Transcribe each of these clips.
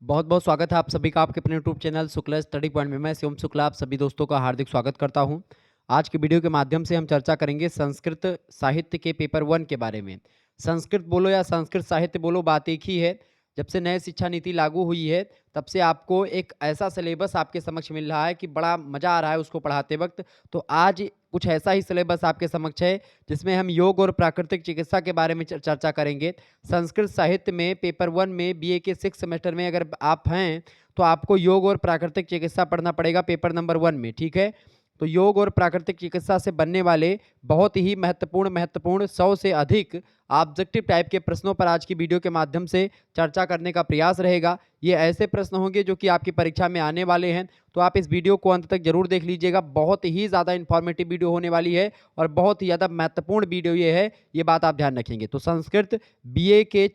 बहुत बहुत स्वागत है आप सभी का आपके अपने YouTube channel Shukla study point में। मैं शिवम शुक्ला आप सभी दोस्तों का हार्दिक स्वागत करता हूं। आज की वीडियो के माध्यम से हम चर्चा करेंगे संस्कृत साहित्य के पेपर 1 के बारे में। संस्कृत बोलो या संस्कृत साहित्य बोलो, बात एक ही है। जब से नई शिक्षा नीति लागू हुई है तब से आपको एक ऐसा सिलेबस आपके समक्ष मिल रहा है कि बड़ा मज़ा आ रहा है उसको पढ़ाते वक्त। तो आज कुछ ऐसा ही सिलेबस आपके समक्ष है जिसमें हम योग और प्राकृतिक चिकित्सा के बारे में चर्चा करेंगे। संस्कृत साहित्य में पेपर 1 में बीए के 6 सेमेस्टर में अगर आप हैं तो आपको योग और प्राकृतिक चिकित्सा पढ़ना पड़ेगा पेपर नंबर 1 में, ठीक है। तो योग और प्राकृतिक चिकित्सा से बनने वाले बहुत ही महत्वपूर्ण 100 से अधिक ऑब्जेक्टिव टाइप के प्रश्नों पर आज की वीडियो के माध्यम से चर्चा करने का प्रयास रहेगा। ये ऐसे प्रश्न होंगे जो कि आपकी परीक्षा में आने वाले हैं, तो आप इस वीडियो को अंत तक जरूर देख लीजिएगा। बहुत ही ज़्यादा इन्फॉर्मेटिव वीडियो होने वाली है और बहुत ही ज़्यादा महत्वपूर्ण वीडियो ये है, ये बात आप ध्यान रखेंगे। तो संस्कृत बीए के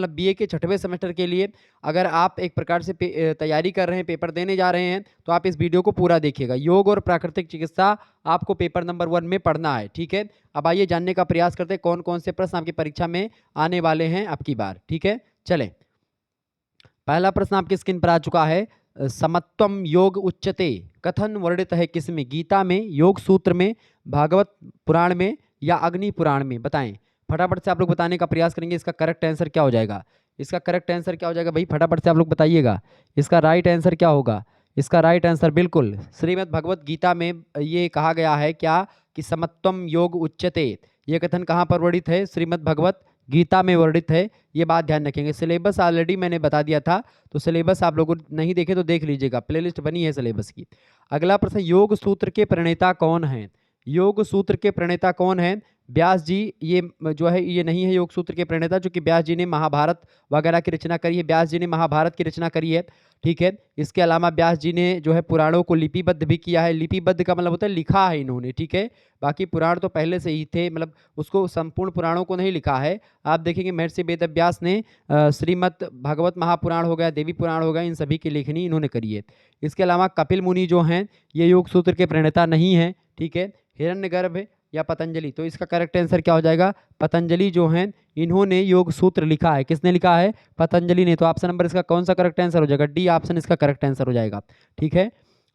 बीए के 6वें सेमेस्टर के लिए अगर आप एक प्रकार से तैयारी कर रहे हैं, पेपर देने जा रहे हैं, तो आप इस वीडियो को पूरा देखिएगा। योग और प्राकृतिक चिकित्सा आपको पेपर नंबर 1 में पढ़ना है, ठीक है। अब आइए जानने का प्रयास करते हैं कौन कौन से प्रश्न आपकी परीक्षा में आने वाले हैं अब की बार, ठीक है। चलें, पहला प्रश्न आपकी स्क्रीन पर आ चुका है। समत्वम योग उच्यते कथन वर्णित है किसमें? गीता में, योग सूत्र में, भागवत पुराण में या अग्नि पुराण में? बताएं। फटाफट से आप लोग बताने का प्रयास करेंगे इसका करेक्ट आंसर क्या हो जाएगा। इसका करेक्ट आंसर क्या हो जाएगा भाई, फटाफट से आप लोग बताइएगा। इसका राइट आंसर क्या होगा? इसका राइट आंसर बिल्कुल श्रीमद् भगवत गीता में ये कहा गया है क्या कि समत्वम योग उच्यते। ये कथन कहाँ पर वर्णित है? श्रीमद् भगवत गीता में वर्णित है। ये बात ध्यान रखेंगे। सिलेबस ऑलरेडी मैंने बता दिया था, तो सिलेबस आप लोगों नहीं देखे तो देख लीजिएगा, प्लेलिस्ट बनी है सिलेबस की। अगला प्रश्न, योग सूत्र के प्रणेता कौन हैं? योग सूत्र के प्रणेता कौन हैं? व्यास जी ये जो है ये नहीं है योग सूत्र के प्रणेता, जो कि व्यास जी ने महाभारत वगैरह की रचना करी है। व्यास जी ने महाभारत की रचना करी है, ठीक है। इसके अलावा व्यास जी ने जो है पुराणों को लिपिबद्ध भी किया है। लिपिबद्ध का मतलब होता है लिखा है इन्होंने, ठीक है। बाकी पुराण तो पहले से ही थे, मतलब उसको संपूर्ण पुराणों को नहीं लिखा है। आप देखेंगे महर्षि वेदव्यास ने श्रीमद् भागवत महापुराण हो गया, देवी पुराण हो गया, इन सभी की लेखनी इन्होंने करी है। इसके अलावा कपिल मुनि जो हैं ये योग सूत्र के प्रणेता नहीं है, ठीक है। हिरण्यगर्भ या पतंजलि, तो इसका करेक्ट आंसर क्या हो जाएगा? पतंजलि जो हैं इन्होंने योग सूत्र लिखा है। किसने लिखा है? पतंजलि ने। तो ऑप्शन नंबर इसका कौन सा करेक्ट आंसर हो जाएगा? डी ऑप्शन इसका करेक्ट आंसर हो जाएगा, ठीक है।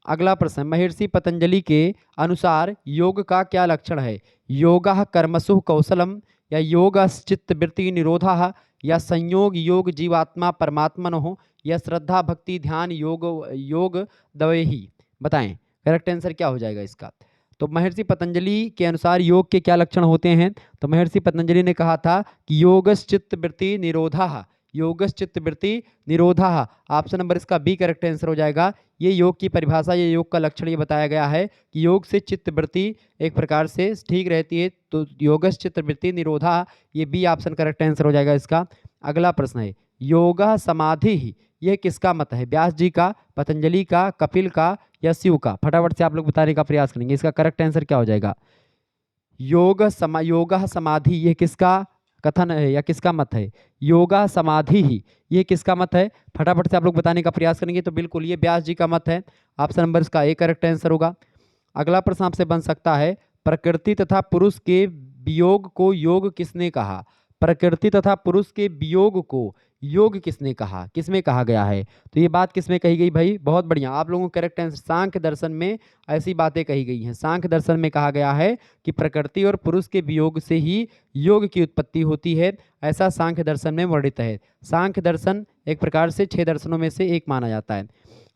अगला प्रश्न, महर्षि पतंजलि के अनुसार योग का क्या लक्षण है? योगः कर्मसु कौशलम या योगश्चित्त वृत्ति निरोधः या संयोग योग जीवात्मा परमात्मनः या श्रद्धा भक्ति ध्यान योग दवेही? बताएं करेक्ट आंसर क्या हो जाएगा इसका। तो महर्षि पतंजलि के अनुसार योग के क्या लक्षण होते हैं? तो महर्षि पतंजलि ने कहा था कि योगश्चित्त वृत्ति निरोधः, योगश्चित्त वृत्ति निरोधः। ऑप्शन नंबर इसका बी करेक्ट आंसर हो जाएगा। ये योग की परिभाषा, ये योग का लक्षण ये बताया गया है कि योग से चित्त वृत्ति एक प्रकार से ठीक रहती है, तो योगश्चित्त वृत्ति निरोधः, ये बी ऑप्शन करेक्ट आंसर हो जाएगा इसका। अगला प्रश्न है, योगा समाधि ही यह किसका मत है? व्यास जी का, पतंजलि का, कपिल का या शिव का? फटाफट से आप लोग बताने का प्रयास करेंगे। इसका करेक्ट आंसर क्या हो जाएगा? योगा समाधि ये किसका कथन है या किसका मत है? योगा समाधि ही ये किसका मत है? फटाफट से आप लोग बताने का प्रयास करेंगे। तो बिल्कुल ये व्यास जी का मत है। ऑप्शन नंबर इसका ए करेक्ट आंसर होगा। अगला प्रश्न आपसे बन सकता है, प्रकृति तथा पुरुष के वियोग को योग किसने कहा? प्रकृति तथा पुरुष के वियोग को योग किसने कहा? किसमें कहा गया है? तो ये बात किसमें कही गई भाई? बहुत बढ़िया, आप लोगों को करेक्ट आंसर सांख्य दर्शन में ऐसी बातें कही गई हैं। सांख्य दर्शन में कहा गया है कि प्रकृति और पुरुष के वियोग से ही योग की उत्पत्ति होती है, ऐसा सांख्य दर्शन में वर्णित है। सांख्य दर्शन एक प्रकार से 6 दर्शनों में से एक माना जाता है।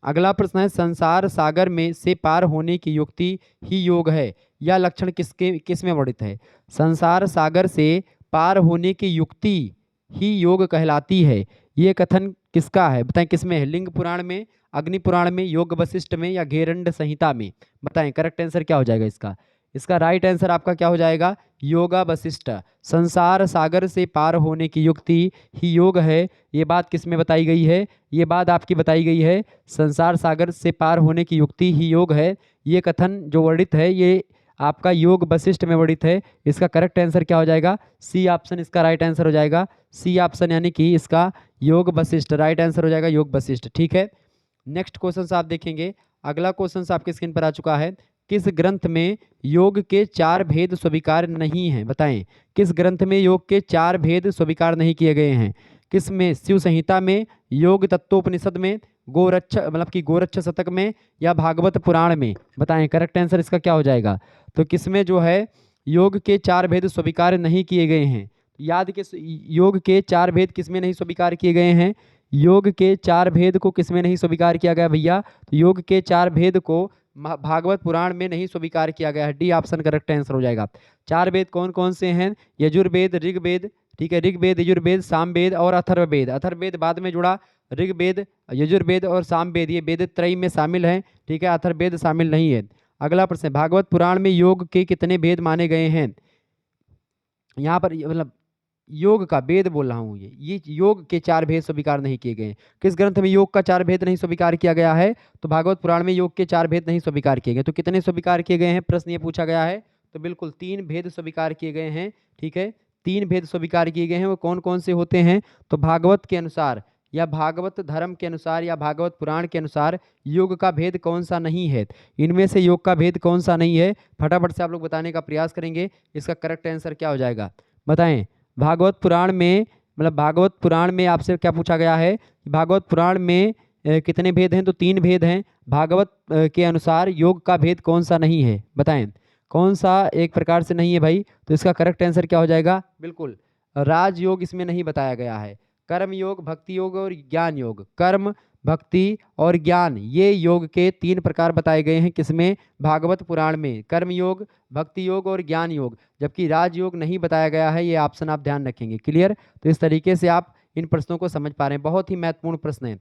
अगला प्रश्न है, संसार सागर में से पार होने की युक्ति ही योग है, यह लक्षण किस में वर्णित है? संसार सागर से पार होने की युक्ति ही योग कहलाती है, ये कथन किसका है? बताएं किसमें है? लिंग पुराण में, अग्नि पुराण में, योग वशिष्ठ में या घेरंड संहिता में? बताएं करेक्ट आंसर क्या हो जाएगा इसका। इसका राइट आंसर आपका क्या हो जाएगा? योगा वशिष्ठ। संसार सागर से पार होने की युक्ति ही योग है, ये बात किस में बताई गई है? ये बात आपकी बताई गई है संसार सागर से पार होने की युक्ति ही योग है। ये कथन जो वर्णित है ये आपका योग वशिष्ठ में वर्णित है। इसका करेक्ट आंसर क्या हो जाएगा? सी ऑप्शन इसका राइट आंसर हो जाएगा। सी ऑप्शन यानी कि इसका योग वशिष्ठ राइट आंसर हो जाएगा, योग वशिष्ठ, ठीक है। नेक्स्ट क्वेश्चन आप देखेंगे। अगला क्वेश्चन आपके स्क्रीन पर आ चुका है, किस ग्रंथ में योग के 4 भेद स्वीकार नहीं हैं? बताएं किस ग्रंथ में योग के 4 भेद स्वीकार नहीं किए गए हैं? किस में? शिव संहिता में योग तत्वोपनिषद में, गोरक्ष मतलब कि गोरक्ष शतक में, या भागवत पुराण में? बताएं करेक्ट आंसर इसका क्या हो जाएगा। तो किसमें जो है योग के 4 भेद स्वीकार नहीं किए गए हैं? याद के योग के 4 भेद किसमें नहीं स्वीकार किए गए हैं? योग के 4 भेद को किसमें नहीं स्वीकार किया गया भैया? तो योग के 4 भेद को भागवत पुराण में नहीं स्वीकार किया गया है। डी ऑप्शन करेक्ट आंसर हो जाएगा। 4 वेद कौन कौन से हैं? यजुर्वेद, ऋग्वेद, ठीक है, ऋग्वेद, यजुर्वेद, सामवेद और अथर्ववेद। अथर्ववेद बाद में जुड़ा, ऋग्वेद, यजुर्वेद और सामवेद ये वेद त्रयी में शामिल हैं, ठीक है, अथर्ववेद शामिल नहीं है। अगला प्रश्न, भागवत पुराण में योग के कितने भेद माने गए हैं? यहाँ पर मतलब योग का वेद बोल रहा हूँ, ये योग के 4 भेद स्वीकार नहीं किए गए। किस ग्रंथ में योग का 4 भेद नहीं स्वीकार किया गया है? तो भागवत पुराण में योग के 4 भेद नहीं स्वीकार किए गए। तो कितने स्वीकार किए गए हैं, प्रश्न ये पूछा गया है। तो बिल्कुल 3 भेद स्वीकार किए गए हैं, ठीक है, 3 भेद स्वीकार किए गए हैं। वो कौन कौन से होते हैं? तो भागवत के अनुसार या भागवत धर्म के अनुसार या भागवत पुराण के अनुसार योग का भेद कौन सा नहीं है? इनमें से योग का भेद कौन सा नहीं है? फटाफट से आप लोग बताने का प्रयास करेंगे। इसका करेक्ट आंसर क्या हो जाएगा, बताएं। भागवत पुराण में मतलब भागवत पुराण में आपसे क्या पूछा गया है? भागवत पुराण में कितने भेद हैं? तो 3 भेद हैं। भागवत के अनुसार योग का भेद कौन सा नहीं है? बताएं कौन सा एक प्रकार से नहीं है भाई? तो इसका करेक्ट आंसर क्या हो जाएगा? बिल्कुल राजयोग इसमें नहीं बताया गया है। कर्म योग, भक्ति योग और ज्ञान योग, कर्म, भक्ति और ज्ञान, ये योग के 3 प्रकार बताए गए हैं। किसमें? भागवत पुराण में, कर्म योग, भक्ति योग और ज्ञान योग, जबकि राजयोग नहीं बताया गया है। ये ऑप्शन आप ध्यान रखेंगे। क्लियर? तो इस तरीके से आप इन प्रश्नों को समझ पा रहे हैं। बहुत ही महत्वपूर्ण प्रश्न है।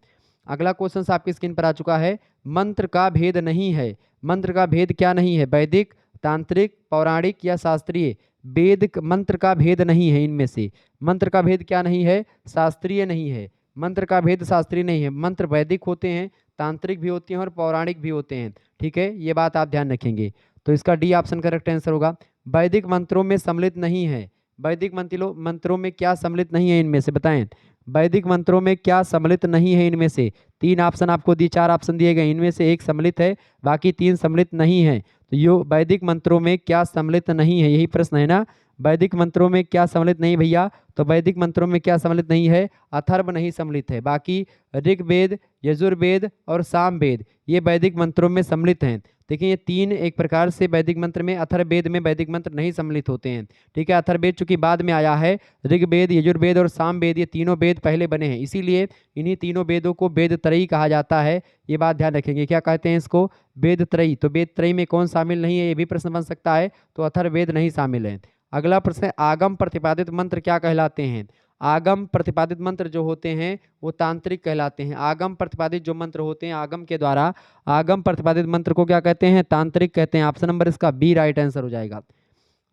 अगला क्वेश्चन आपकी स्क्रीन पर आ चुका है। मंत्र का भेद नहीं है। मंत्र का भेद क्या नहीं है? वैदिक, तांत्रिक, पौराणिक या शास्त्रीय? वेद मंत्र का भेद नहीं है। इनमें से मंत्र का भेद क्या नहीं है? शास्त्रीय नहीं है। मंत्र का भेद शास्त्रीय नहीं है। मंत्र वैदिक होते हैं, तांत्रिक भी होते हैं और पौराणिक भी होते हैं, ठीक है, ये बात आप ध्यान रखेंगे। तो इसका डी ऑप्शन करेक्ट आंसर होगा। वैदिक मंत्रों में सम्मिलित नहीं है। वैदिक मंत्रों में क्या सम्मिलित नहीं है? इनमें से बताएं वैदिक मंत्रों में क्या सम्मिलित नहीं है? इनमें से 3 ऑप्शन आपको दिए, 4 ऑप्शन दिए गए, इनमें से एक सम्मिलित है, बाकी 3 सम्मिलित नहीं है। तो यो वैदिक मंत्रों में क्या सम्मिलित नहीं है, यही प्रश्न है ना। वैदिक मंत्रों में क्या सम्मिलित नहीं भैया? तो वैदिक मंत्रों में क्या सम्मिलित नहीं है? अथर्व नहीं सम्मिलित है। बाकी ऋग्वेद, यजुर्वेद और सामवेद ये वैदिक मंत्रों में सम्मिलित हैं। देखिए ये 3 एक प्रकार से वैदिक मंत्र में, अथर्ववेद में वैदिक मंत्र नहीं सम्मिलित होते हैं, ठीक है। अथर्ववेद चूंकि बाद में आया है, ऋग्वेद, यजुर्वेद और सामवेद ये तीनों वेद पहले बने हैं, इसीलिए इन्हीं तीनों वेदों को वेद त्रयी कहा जाता है। ये बात ध्यान रखेंगे। क्या कहते हैं इसको? वेद त्रयी। तो वेद त्रयी में कौन शामिल नहीं है? ये भी प्रश्न बन सकता है। तो अथर्ववेद नहीं शामिल है। अगला प्रश्न है, आगम प्रतिपादित मंत्र क्या कहलाते हैं? आगम प्रतिपादित मंत्र जो होते हैं वो तांत्रिक कहलाते हैं। आगम प्रतिपादित जो मंत्र होते हैं आगम के द्वारा, आगम प्रतिपादित मंत्र को क्या कहते हैं? तांत्रिक कहते हैं। ऑप्शन नंबर इसका बी राइट आंसर हो जाएगा।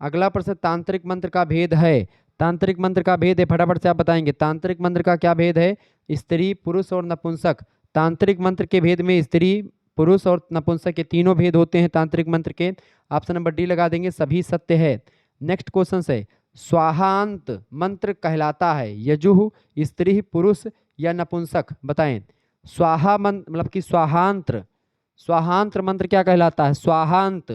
अगला प्रश्न, तांत्रिक मंत्र का भेद है। तांत्रिक मंत्र का भेद है, फटाफट से आप बताएंगे। तांत्रिक मंत्र का क्या भेद है? स्त्री, पुरुष और नपुंसक। तांत्रिक मंत्र के भेद में स्त्री, पुरुष और नपुंसक के तीनों भेद होते हैं तांत्रिक मंत्र के। ऑप्शन नंबर डी लगा देंगे, सभी सत्य है। नेक्स्ट क्वेश्चन है, स्वाहांत मंत्र कहलाता है यजुः, स्त्री, पुरुष या नपुंसक? बताएं। स्वाहा मंत्र मतलब कि स्वाहांत्र, स्वाहांत्र मंत्र क्या कहलाता है? स्वाहांत,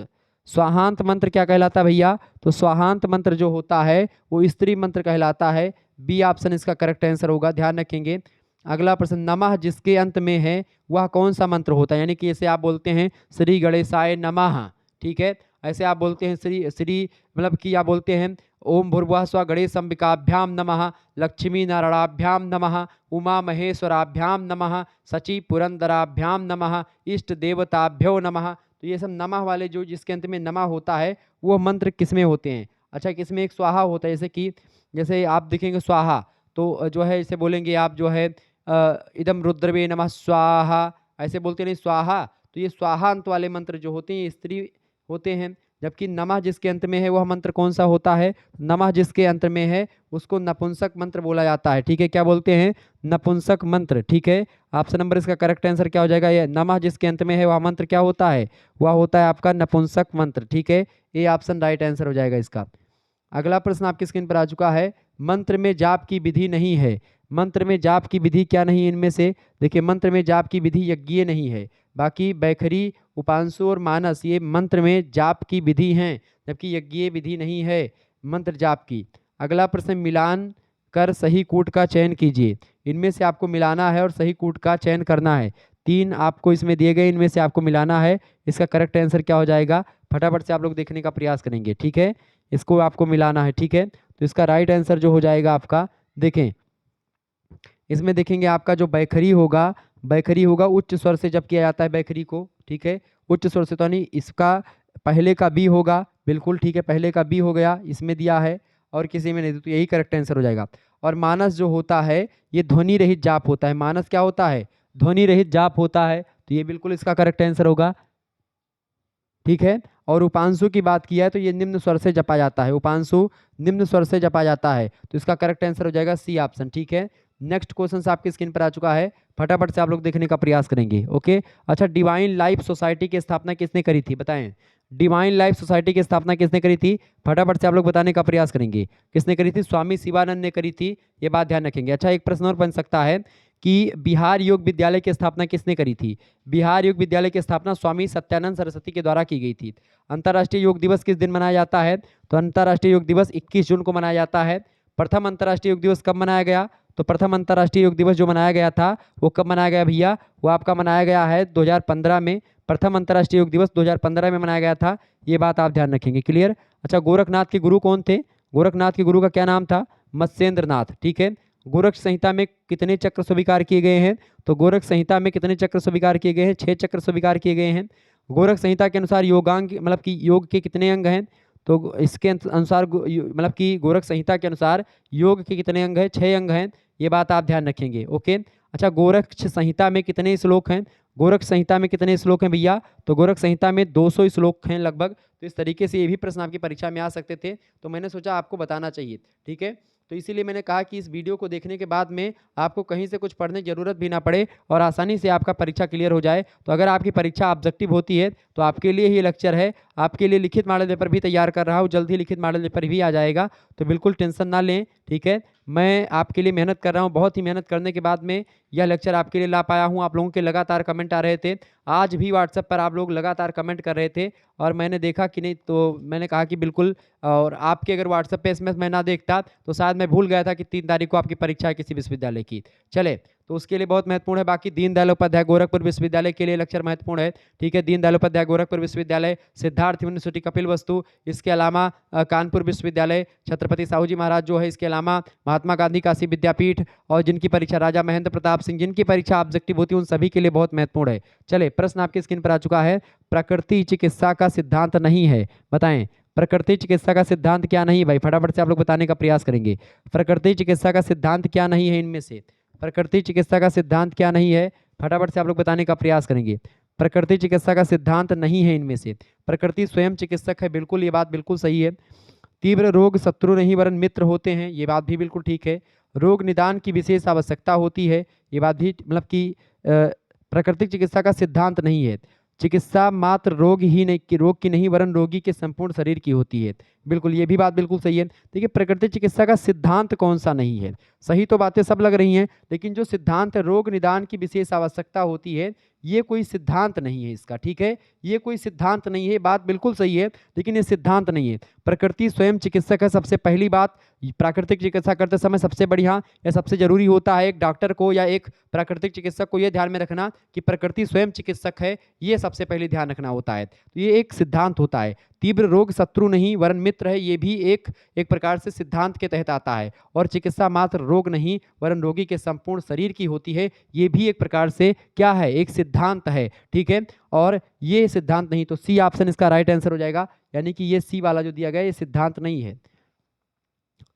स्वाहांत मंत्र क्या कहलाता है भैया? तो स्वाहांत मंत्र जो होता है वो स्त्री मंत्र कहलाता है। बी ऑप्शन इसका करेक्ट आंसर होगा, ध्यान रखेंगे। अगला प्रश्न, नमः जिसके अंत में है वह कौन सा मंत्र होता है? यानी कि जैसे आप बोलते हैं श्री गणेशाय नमः, ठीक है, ऐसे आप बोलते हैं श्री श्री मतलब कि आप बोलते हैं ओम भूर्भुवः स्वः गणेश अंबिकाभ्याम नमः, लक्ष्मी नारायणाभ्याम नमः, उमा महेश्वराभ्याम नमः, सची पुरंदराभ्याम नमः, इष्ट देवताभ्यो नमः। तो ये सब नमः वाले जो जिसके अंत में नमः होता है वो मंत्र किसमें होते हैं? अच्छा, किसमें? एक स्वाहा होता है। जैसे कि जैसे आप देखेंगे स्वाहा तो जो है इसे बोलेंगे आप जो है इदम रुद्रवे नमः स्वाहा, ऐसे बोलते नहीं स्वाहा। तो ये स्वाहा अंत वाले मंत्र जो होते हैं ये स्त्री होते हैं, जबकि नमः जिसके अंत में है वह मंत्र कौन सा होता है? नमः जिसके अंत में है उसको नपुंसक मंत्र बोला जाता है, ठीक है। क्या बोलते हैं? नपुंसक मंत्र, ठीक है। ऑप्शन नंबर इसका करेक्ट आंसर क्या हो जाएगा? ये नमः जिसके अंत में है वह मंत्र क्या होता है? वह होता है आपका नपुंसक मंत्र, ठीक है। ये ऑप्शन राइट आंसर हो जाएगा इसका। अगला प्रश्न आपकी स्क्रीन पर आ चुका है, मंत्र में जाप की विधि नहीं है। मंत्र में जाप की विधि क्या नहीं है इनमें से? देखिए मंत्र में जाप की विधि यज्ञीय नहीं है, बाकी बैखरी, उपांशु और मानस ये मंत्र में जाप की विधि हैं, जबकि यज्ञीय विधि नहीं है मंत्र जाप की। अगला प्रश्न, मिलान कर सही कूट का चयन कीजिए। इनमें से आपको मिलाना है और सही कूट का चयन करना है। 3 आपको इसमें दिए गए, इनमें से आपको मिलाना है। इसका करेक्ट आंसर क्या हो जाएगा, फटाफट से आप लोग देखने का प्रयास करेंगे। ठीक है, इसको आपको मिलाना है। ठीक है, तो इसका राइट आंसर जो हो जाएगा आपका, देखें इसमें देखेंगे आपका जो बैखरी होगा, बैखरी होगा उच्च स्वर से जब किया जाता है बैखरी को। ठीक है, उच्च स्वर से, तो यानी इसका पहले का बी होगा। बिल्कुल ठीक है, पहले का बी हो गया, इसमें दिया है और किसी में नहीं, तो यही करेक्ट आंसर हो जाएगा। और मानस जो होता है ये ध्वनि रहित जाप होता है। मानस क्या होता है, ध्वनि रहित जाप होता है, तो ये बिल्कुल इसका करेक्ट आंसर होगा। ठीक है, और उपांशु की बात किया है तो ये निम्न स्वर से जपा जाता है। उपांशु निम्न स्वर से जपा जाता है, तो इसका करेक्ट आंसर हो जाएगा सी ऑप्शन। ठीक है, नेक्स्ट क्वेश्चन आपकी स्क्रीन पर आ चुका है, फटाफट से आप लोग देखने का प्रयास करेंगे। ओके, अच्छा, डिवाइन लाइफ सोसाइटी की स्थापना किसने करी थी, बताएं। डिवाइन लाइफ सोसाइटी की स्थापना किसने करी थी, फटाफट से आप लोग बताने का प्रयास करेंगे। किसने करी थी, स्वामी शिवानंद ने करी थी, ये बात ध्यान रखेंगे। अच्छा, एक प्रश्न और बन सकता है कि बिहार योग विद्यालय की स्थापना किसने करी थी। बिहार योग विद्यालय की स्थापना स्वामी सत्यानंद सरस्वती के द्वारा की गई थी। अंतर्राष्ट्रीय योग दिवस किस दिन मनाया जाता है, तो अंतर्राष्ट्रीय योग दिवस 21 जून को मनाया जाता है। प्रथम अंतर्राष्ट्रीय योग दिवस कब मनाया गया, तो प्रथम अंतर्राष्ट्रीय योग दिवस जो मनाया गया था वो कब मनाया गया भैया, वो आपका मनाया गया है 2015 में। प्रथम अंतर्राष्ट्रीय योग दिवस 2015 में मनाया गया था, ये बात आप ध्यान रखेंगे। क्लियर। अच्छा, गोरखनाथ के गुरु कौन थे, गोरखनाथ के गुरु का क्या नाम था, मत्स्येंद्र नाथ। ठीक है, गोरख संहिता में कितने चक्र स्वीकार किए गए हैं, तो गोरख संहिता में कितने चक्र स्वीकार किए गए हैं, 6 चक्र स्वीकार किए गए हैं। गोरख संहिता के अनुसार योगांग मतलब कि योग के कितने अंग हैं, तो इसके अनुसार मतलब कि गोरख संहिता के अनुसार योग के कितने अंग हैं, 6 अंग हैं, ये बात आप ध्यान रखेंगे। ओके, अच्छा, गोरख संहिता में कितने श्लोक हैं, गोरख संहिता में कितने श्लोक हैं भैया, तो गोरख संहिता में 200 श्लोक हैं लगभग। तो इस तरीके से ये भी प्रश्न आपकी परीक्षा में आ सकते थे, तो मैंने सोचा आपको बताना चाहिए। ठीक है, तो इसीलिए मैंने कहा कि इस वीडियो को देखने के बाद में आपको कहीं से कुछ पढ़ने की जरूरत भी ना पड़े और आसानी से आपका परीक्षा क्लियर हो जाए। तो अगर आपकी परीक्षा ऑब्जेक्टिव होती है तो आपके लिए ही लेक्चर है, आपके लिए लिखित मॉडल पेपर भी तैयार कर रहा हूँ, जल्द ही लिखित मॉडल पेपर भी आ जाएगा, तो बिल्कुल टेंशन ना लें। ठीक है, मैं आपके लिए मेहनत कर रहा हूँ, बहुत ही मेहनत करने के बाद में यह लेक्चर आपके लिए ला पाया हूँ। आप लोगों के लगातार कमेंट आ रहे थे, आज भी व्हाट्सएप पर आप लोग लगातार कमेंट कर रहे थे और मैंने देखा कि नहीं, तो मैंने कहा कि बिल्कुल, और आपके अगर व्हाट्सएप पे एसएमएस मैं ना देखता तो शायद मैं भूल गया था कि 3 तारीख को आपकी परीक्षा है किसी विश्वविद्यालय की। चले, तो उसके लिए बहुत महत्वपूर्ण है। बाकी दीनदयाल उपाध्याय गोरखपुर विश्वविद्यालय के लिए लेक्चर महत्वपूर्ण है। ठीक है, दीनदयाल उपाध्याय गोरखपुर विश्वविद्यालय, सिद्धार्थ यूनिवर्सिटी कपिल वस्तु, इसके अलावा कानपुर विश्वविद्यालय, छत्रपति साहू जी महाराज जो है, इसके अलावा महात्मा गांधी काशी विद्यापीठ, और जिनकी परीक्षा राजा महेंद्र प्रताप सिंह, जिनकी परीक्षा ऑब्जेक्टिव होती है, उन सभी के लिए बहुत महत्वपूर्ण है। चले, प्रश्न आपकी स्क्रीन पर आ चुका है, प्रकृति चिकित्सा का सिद्धांत नहीं है, बताएं। प्रकृति चिकित्सा का सिद्धांत क्या नहीं भाई, फटाफट से आप लोग बताने का प्रयास करेंगे। प्रकृति चिकित्सा का सिद्धांत क्या नहीं है, इनमें से प्रकृति चिकित्सा का सिद्धांत क्या नहीं है, फटाफट से आप लोग बताने का प्रयास करेंगे। प्रकृति चिकित्सा का सिद्धांत नहीं है इनमें से, प्रकृति स्वयं चिकित्सक है, बिल्कुल ये बात बिल्कुल सही है। तीव्र रोग शत्रु नहीं वरन मित्र होते हैं, ये बात भी बिल्कुल ठीक है। रोग निदान की विशेष आवश्यकता होती है, ये बात भी मतलब कि प्राकृतिक चिकित्सा का सिद्धांत नहीं है। चिकित्सा मात्र रोग की नहीं वरन रोगी के संपूर्ण शरीर की होती है, बिल्कुल ये भी बात बिल्कुल सही है। देखिए, प्राकृतिक चिकित्सा का सिद्धांत कौन सा नहीं है, सही तो बातें सब लग रही हैं, लेकिन जो सिद्धांत रोग निदान की विशेष आवश्यकता होती है, ये कोई सिद्धांत नहीं है इसका। ठीक है, ये कोई सिद्धांत नहीं है, बात बिल्कुल सही है, लेकिन ये सिद्धांत नहीं है। प्रकृति स्वयं चिकित्सक है, सबसे पहली बात। प्राकृतिक चिकित्सा करते समय सबसे बढ़िया या सबसे जरूरी होता है एक डॉक्टर को या एक प्राकृतिक चिकित्सक को ये ध्यान में रखना कि प्रकृति स्वयं चिकित्सक है, ये सबसे पहले ध्यान रखना होता है। तो ये एक सिद्धांत होता है। तीव्र रोग शत्रु नहीं वरन मित्र है, ये भी एक प्रकार से सिद्धांत के तहत आता है। और चिकित्सा मात्र रोग नहीं वरन रोगी के संपूर्ण शरीर की होती है, ये भी एक प्रकार से क्या है, एक सिद्धांत है। ठीक है, और ये सिद्धांत नहीं, तो सी ऑप्शन इसका राइट आंसर हो जाएगा, यानी कि ये सी वाला जो दिया गया ये सिद्धांत नहीं है।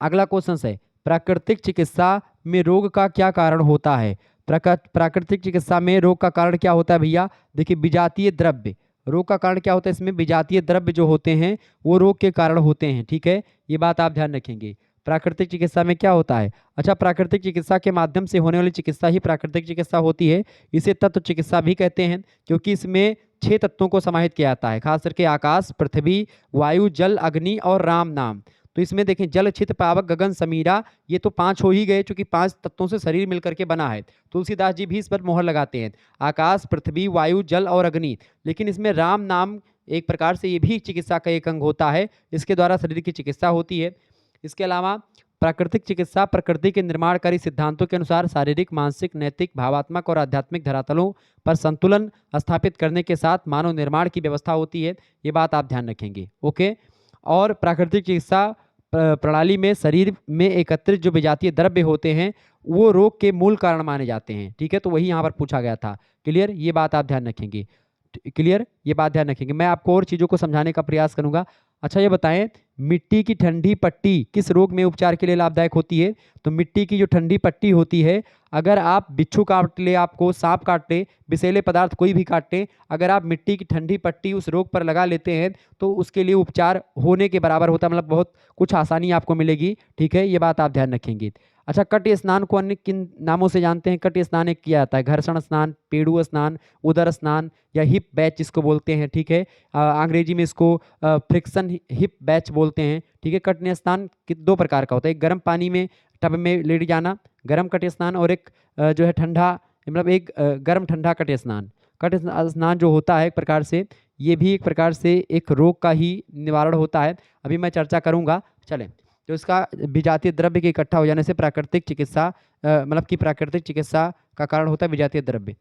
अगला क्वेश्चन है, प्राकृतिक चिकित्सा में रोग का क्या कारण होता है। प्राकृतिक चिकित्सा में रोग का कारण क्या होता है भैया, देखिए विजातीय द्रव्य, रोग का कारण क्या होता है, इसमें विजातीय द्रव्य जो होते हैं वो रोग के कारण होते हैं। ठीक है, ये बात आप ध्यान रखेंगे। प्राकृतिक चिकित्सा में क्या होता है, अच्छा, प्राकृतिक चिकित्सा के माध्यम से होने वाली चिकित्सा ही प्राकृतिक चिकित्सा होती है। इसे तत्व चिकित्सा भी कहते हैं, क्योंकि इसमें 6 तत्वों को समाहित किया जाता है, खास करके आकाश, पृथ्वी, वायु, जल, अग्नि और राम नाम। तो इसमें देखें, जल, छित, पावक, गगन, समीरा, ये तो 5 हो ही गए, चूंकि 5 तत्वों से शरीर मिलकर के बना है। तुलसीदास जी भी इस पर मोहर लगाते हैं, आकाश, पृथ्वी, वायु, जल और अग्नि। लेकिन इसमें राम नाम एक प्रकार से ये भी चिकित्सा का एक अंग होता है, इसके द्वारा शरीर की चिकित्सा होती है। इसके अलावा प्राकृतिक चिकित्सा प्रकृति के निर्माणकारी सिद्धांतों के अनुसार शारीरिक, मानसिक, नैतिक, भावात्मक और आध्यात्मिक धरातलों पर संतुलन स्थापित करने के साथ मानव निर्माण की व्यवस्था होती है। ये बात आप ध्यान रखेंगे। ओके। और प्राकृतिक चिकित्सा प्रणाली में शरीर में एकत्रित जो विजातीय द्रव्य होते हैं वो रोग के मूल कारण माने जाते हैं। ठीक है, तो वही यहाँ पर पूछा गया था। क्लियर, ये बात आप ध्यान रखेंगे। क्लियर, ये बात ध्यान रखेंगे। मैं आपको और चीज़ों को समझाने का प्रयास करूंगा। अच्छा, ये बताएं, मिट्टी की ठंडी पट्टी किस रोग में उपचार के लिए लाभदायक होती है? तो मिट्टी की जो ठंडी पट्टी होती है, अगर आप बिच्छू काट ले, आपको सांप काट ले, विषैले पदार्थ कोई भी काट ले, अगर आप मिट्टी की ठंडी पट्टी उस रोग पर लगा लेते हैं तो उसके लिए उपचार होने के बराबर होता है, मतलब बहुत कुछ आसानी आपको मिलेगी। ठीक है, ये बात आप ध्यान रखेंगे। अच्छा, कट स्नान को अन्य किन नामों से जानते हैं? कट स्नान एक किया जाता है घर्षण स्नान, पेड़ू स्नान, उदर स्नान या हिप बैच इसको बोलते हैं। ठीक है, अंग्रेजी में इसको फ्रिक्शन हिप बैच बोलते हैं। ठीक है, कट स्नान दो प्रकार का होता है, एक गर्म पानी में टब में लेट जाना, गर्म कट स्नान, और एक जो है ठंडा, मतलब एक गर्म ठंडा कट स्नान। कट स्नान जो होता है एक प्रकार से, ये भी एक प्रकार से एक रोग का ही निवारण होता है। अभी मैं चर्चा करूंगा। चलें, तो इसका विजातीय द्रव्य के इकट्ठा हो जाने से प्राकृतिक चिकित्सा मतलब कि प्राकृतिक चिकित्सा का कारण होता है विजातीय द्रव्य।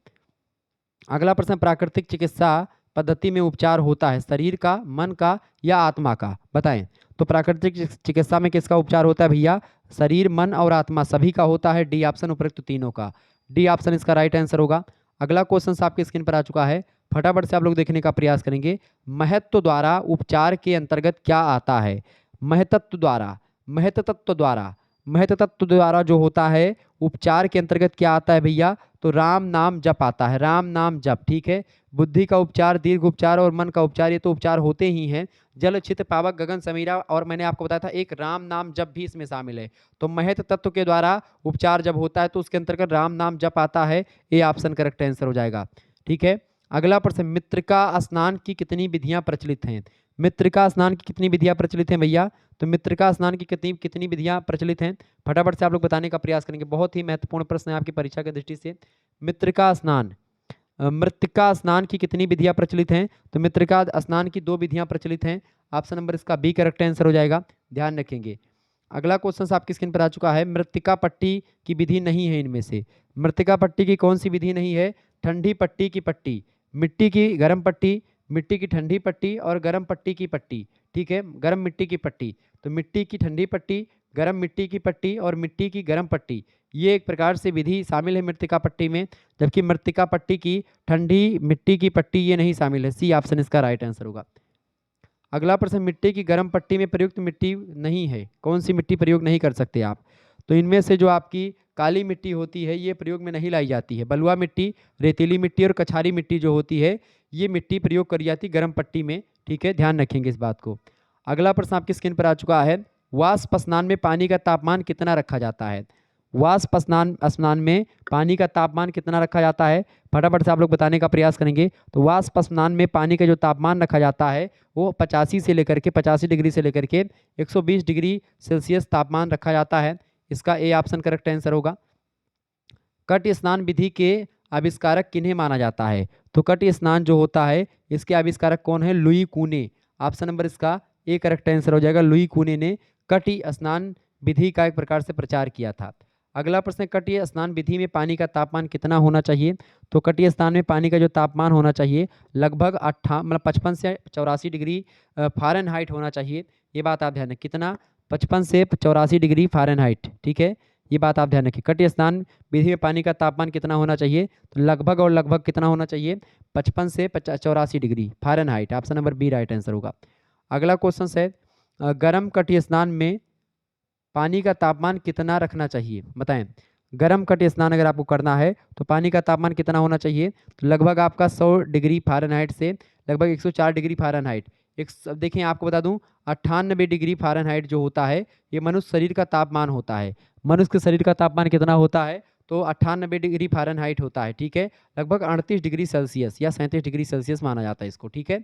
अगला प्रश्न, प्राकृतिक चिकित्सा पद्धति में उपचार होता है शरीर का, मन का या आत्मा का? बताएं। तो प्राकृतिक चिकित्सा में किसका उपचार होता है भैया? शरीर, मन और आत्मा सभी का होता है। डी ऑप्शन उपरोक्त तीनों का। डी ऑप्शन इसका राइट आंसर होगा। अगला क्वेश्चन आपकी स्क्रीन पर आ चुका है, फटाफट से आप लोग देखने का प्रयास करेंगे। महत्व द्वारा उपचार के अंतर्गत क्या आता है? महतत्व द्वारा, महतत्व द्वारा, महतत्व द्वारा जो होता है उपचार के अंतर्गत क्या आता है भैया? तो राम नाम जप आता है, राम नाम जप। ठीक है, बुद्धि का उपचार, दीर्घ उपचार और मन का उपचार, ये तो उपचार होते ही हैं। जल, चित, पावक, गगन, समीरा, और मैंने आपको बताया था एक राम नाम जप भी इसमें शामिल है। तो महत तत्व के द्वारा उपचार जब होता है तो उसके अंतर्गत राम नाम जप आता है। ये ऑप्शन करेक्ट आंसर हो जाएगा। ठीक है, अगला प्रश्न, मृत्तिका स्नान की कितनी विधियां प्रचलित हैं? मृत्तिका स्नान की कितनी विधियां प्रचलित हैं भैया? तो मृत्तिका स्नान की कितनी कितनी विधियां प्रचलित हैं? फटाफट से आप लोग बताने का प्रयास करेंगे। बहुत ही महत्वपूर्ण प्रश्न है आपकी परीक्षा की दृष्टि से। मृत्तिका स्नान, मृत्तिका स्नान की कितनी विधियां प्रचलित हैं? तो मृत्तिका स्नान की 2 विधियां प्रचलित हैं। ऑप्शन नंबर इसका बी करेक्ट आंसर हो जाएगा, ध्यान रखेंगे। अगला क्वेश्चन आपकी स्क्रीन पर आ चुका है, मृत्तिका पट्टी की विधि नहीं है इनमें से। मृत्तिका पट्टी की कौन सी विधि नहीं है? ठंडी पट्टी की पट्टी, मिट्टी की गर्म पट्टी, मिट्टी की ठंडी पट्टी और गर्म पट्टी की पट्टी। ठीक है, गर्म मिट्टी की पट्टी, तो मिट्टी की ठंडी पट्टी, गर्म मिट्टी की पट्टी और मिट्टी की गर्म पट्टी, ये एक प्रकार से विधि शामिल है मृत्तिका पट्टी में, जबकि मृत्तिका पट्टी की ठंडी मिट्टी की पट्टी ये नहीं शामिल है। सी ऑप्शन इसका राइट आंसर होगा। अगला प्रश्न, मिट्टी की गर्म पट्टी में प्रयुक्त मिट्टी नहीं है, कौन सी मिट्टी प्रयोग नहीं कर सकते आप? तो इनमें से जो आपकी काली मिट्टी होती है ये प्रयोग में नहीं लाई जाती है। बलुआ मिट्टी, रेतीली मिट्टी और कछारी मिट्टी जो होती है ये मिट्टी प्रयोग करी जाती है गर्म पट्टी में। ठीक है, ध्यान रखेंगे इस बात को। अगला प्रश्न आपकी स्क्रीन पर आ चुका है, वाष्प स्नान में पानी का तापमान कितना रखा जाता है? वाष्प स्नान में पानी का तापमान कितना रखा जाता है? फटाफट से आप लोग बताने का प्रयास करेंगे। तो वाष्प स्नान में पानी का जो तापमान रखा जाता है वो 85 डिग्री से लेकर के 120 डिग्री सेल्सियस तापमान रखा जाता है। इसका ए ऑप्शन करेक्ट आंसर होगा। कट स्नान विधि के आविष्कारक किन्हें माना जाता है? तो कट स्नान जो होता है इसके आविष्कारक कौन है? लुई कूने। ऑप्शन नंबर इसका ए करेक्ट आंसर हो जाएगा। लुई कूने ने कट स्नान विधि का एक प्रकार से प्रचार किया था। अगला प्रश्न, कटी स्नान विधि में पानी का तापमान कितना होना चाहिए? तो कटी स्नान में पानी का जो तापमान होना चाहिए लगभग 55 से 84 डिग्री फ़ारेनहाइट होना चाहिए। ये बात आप ध्यान रखें, कितना? 55 से 84 डिग्री फ़ारेनहाइट। ठीक है, ये बात आप ध्यान रखें। कटी स्नान विधि में पानी का तापमान कितना होना चाहिए? तो लगभग और लगभग कितना होना चाहिए? 55 से 84 degree Fahrenheit. Option number B right answer होगा। अगला क्वेश्चन है, गर्म कटी स्नान में पानी का तापमान कितना रखना चाहिए? बताएं। गर्म कट स्नान अगर आपको करना है तो पानी का तापमान कितना होना चाहिए? तो लगभग आपका 100 डिग्री फ़ारेनहाइट से लगभग 104 डिग्री फ़ारेनहाइट। देखिए आपको बता दूं, 98 डिग्री फ़ारेनहाइट जो होता है ये मनुष्य शरीर का तापमान होता है। मनुष्य के शरीर का तापमान कितना होता है? तो 98 डिग्री फ़ारेनहाइट होता है। ठीक है, लगभग 38 डिग्री सेल्सियस या 37 डिग्री सेल्सियस माना जाता है इसको। ठीक है,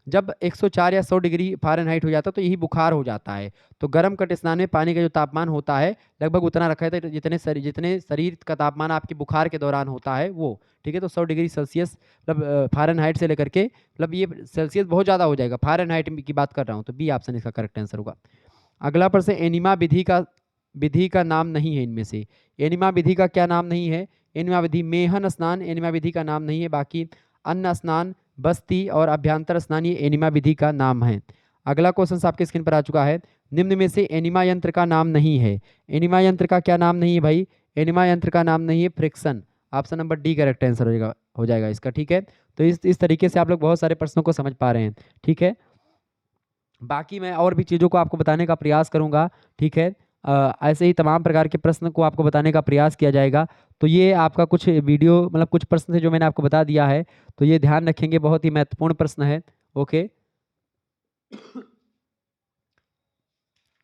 जब 104 या 100 डिग्री फ़ारेनहाइट हो जाता है तो यही बुखार हो जाता है। तो गर्म कट स्नान में पानी का जो तापमान होता है लगभग उतना रखा जाता है जितने शरीर का तापमान आपके बुखार के दौरान होता है वो। ठीक है, तो 100 डिग्री सेल्सियस मतलब फ़ारेनहाइट से लेकर के, मतलब ये सेल्सियस बहुत ज़्यादा हो जाएगा, फ़ारेनहाइट की बात कर रहा हूँ। तो बी ऑप्शन इसका करेक्ट आंसर होगा। अगला प्रश्न, एनीमा विधि का विधि का नाम नहीं है इनमें से। एनिमा विधि का क्या नाम नहीं है? एनिमा विधि, मेहन स्नान एनिमा विधि का नाम नहीं है। बाकी अन्न स्नान, बस्ती और अभ्यंतर स्नान ये एनिमा विधि का नाम है। अगला क्वेश्चन आपके स्क्रीन पर आ चुका है। निम्न में से एनिमा यंत्र का नाम नहीं है। एनिमा यंत्र का क्या नाम नहीं है भाई? एनिमा यंत्र का नाम नहीं है friction. Option number D correct answer हो जाएगा इसका। ठीक है, तो इस तरीके से आप लोग बहुत सारे प्रश्नों को समझ पा रहे हैं। ठीक है, बाकी मैं और भी चीज़ों को आपको बताने का प्रयास करूंगा। ठीक है, ऐसे ही तमाम प्रकार के प्रश्न को आपको बताने का प्रयास किया जाएगा। तो ये आपका कुछ वीडियो मतलब कुछ प्रश्न थे जो मैंने आपको बता दिया है, तो ये ध्यान रखेंगे, बहुत ही महत्वपूर्ण प्रश्न है। ओके,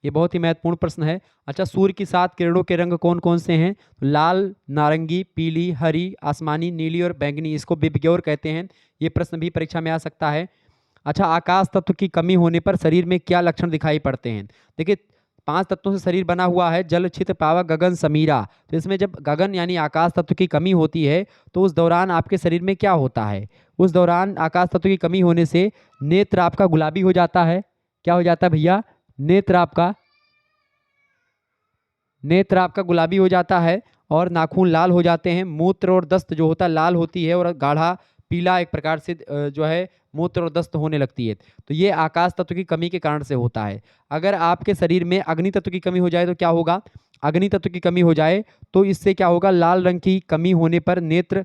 ये बहुत ही महत्वपूर्ण प्रश्न है। अच्छा, सूर्य की 7 किरणों के रंग कौन कौन से हैं? लाल, नारंगी, पीली, हरी, आसमानी, नीली और बैंगनी, इसको विबग्योर कहते हैं। ये प्रश्न भी परीक्षा में आ सकता है। अच्छा, आकाश तत्व की कमी होने पर शरीर में क्या लक्षण दिखाई पड़ते हैं? देखिए, 5 तत्वों से शरीर बना हुआ है, जल, छित, पावक, गगन, समीरा। तो इसमें जब गगन यानी आकाश तत्व की कमी होती है तो उस दौरान आपके शरीर में क्या होता है? उस दौरान आकाश तत्व की कमी होने से नेत्र आपका गुलाबी हो जाता है। क्या हो जाता है भैया? नेत्र आपका गुलाबी हो जाता है और नाखून लाल हो जाते हैं। मूत्र और दस्त जो होता है लाल होती है और गाढ़ा पीला एक प्रकार से जो है मूत्र और दस्त होने लगती है। तो ये आकाश तत्व की कमी के कारण से होता है। अगर आपके शरीर में अग्नि तत्व की कमी हो जाए तो क्या होगा? अग्नि तत्व की कमी हो जाए तो इससे क्या होगा? लाल रंग की कमी होने पर नेत्र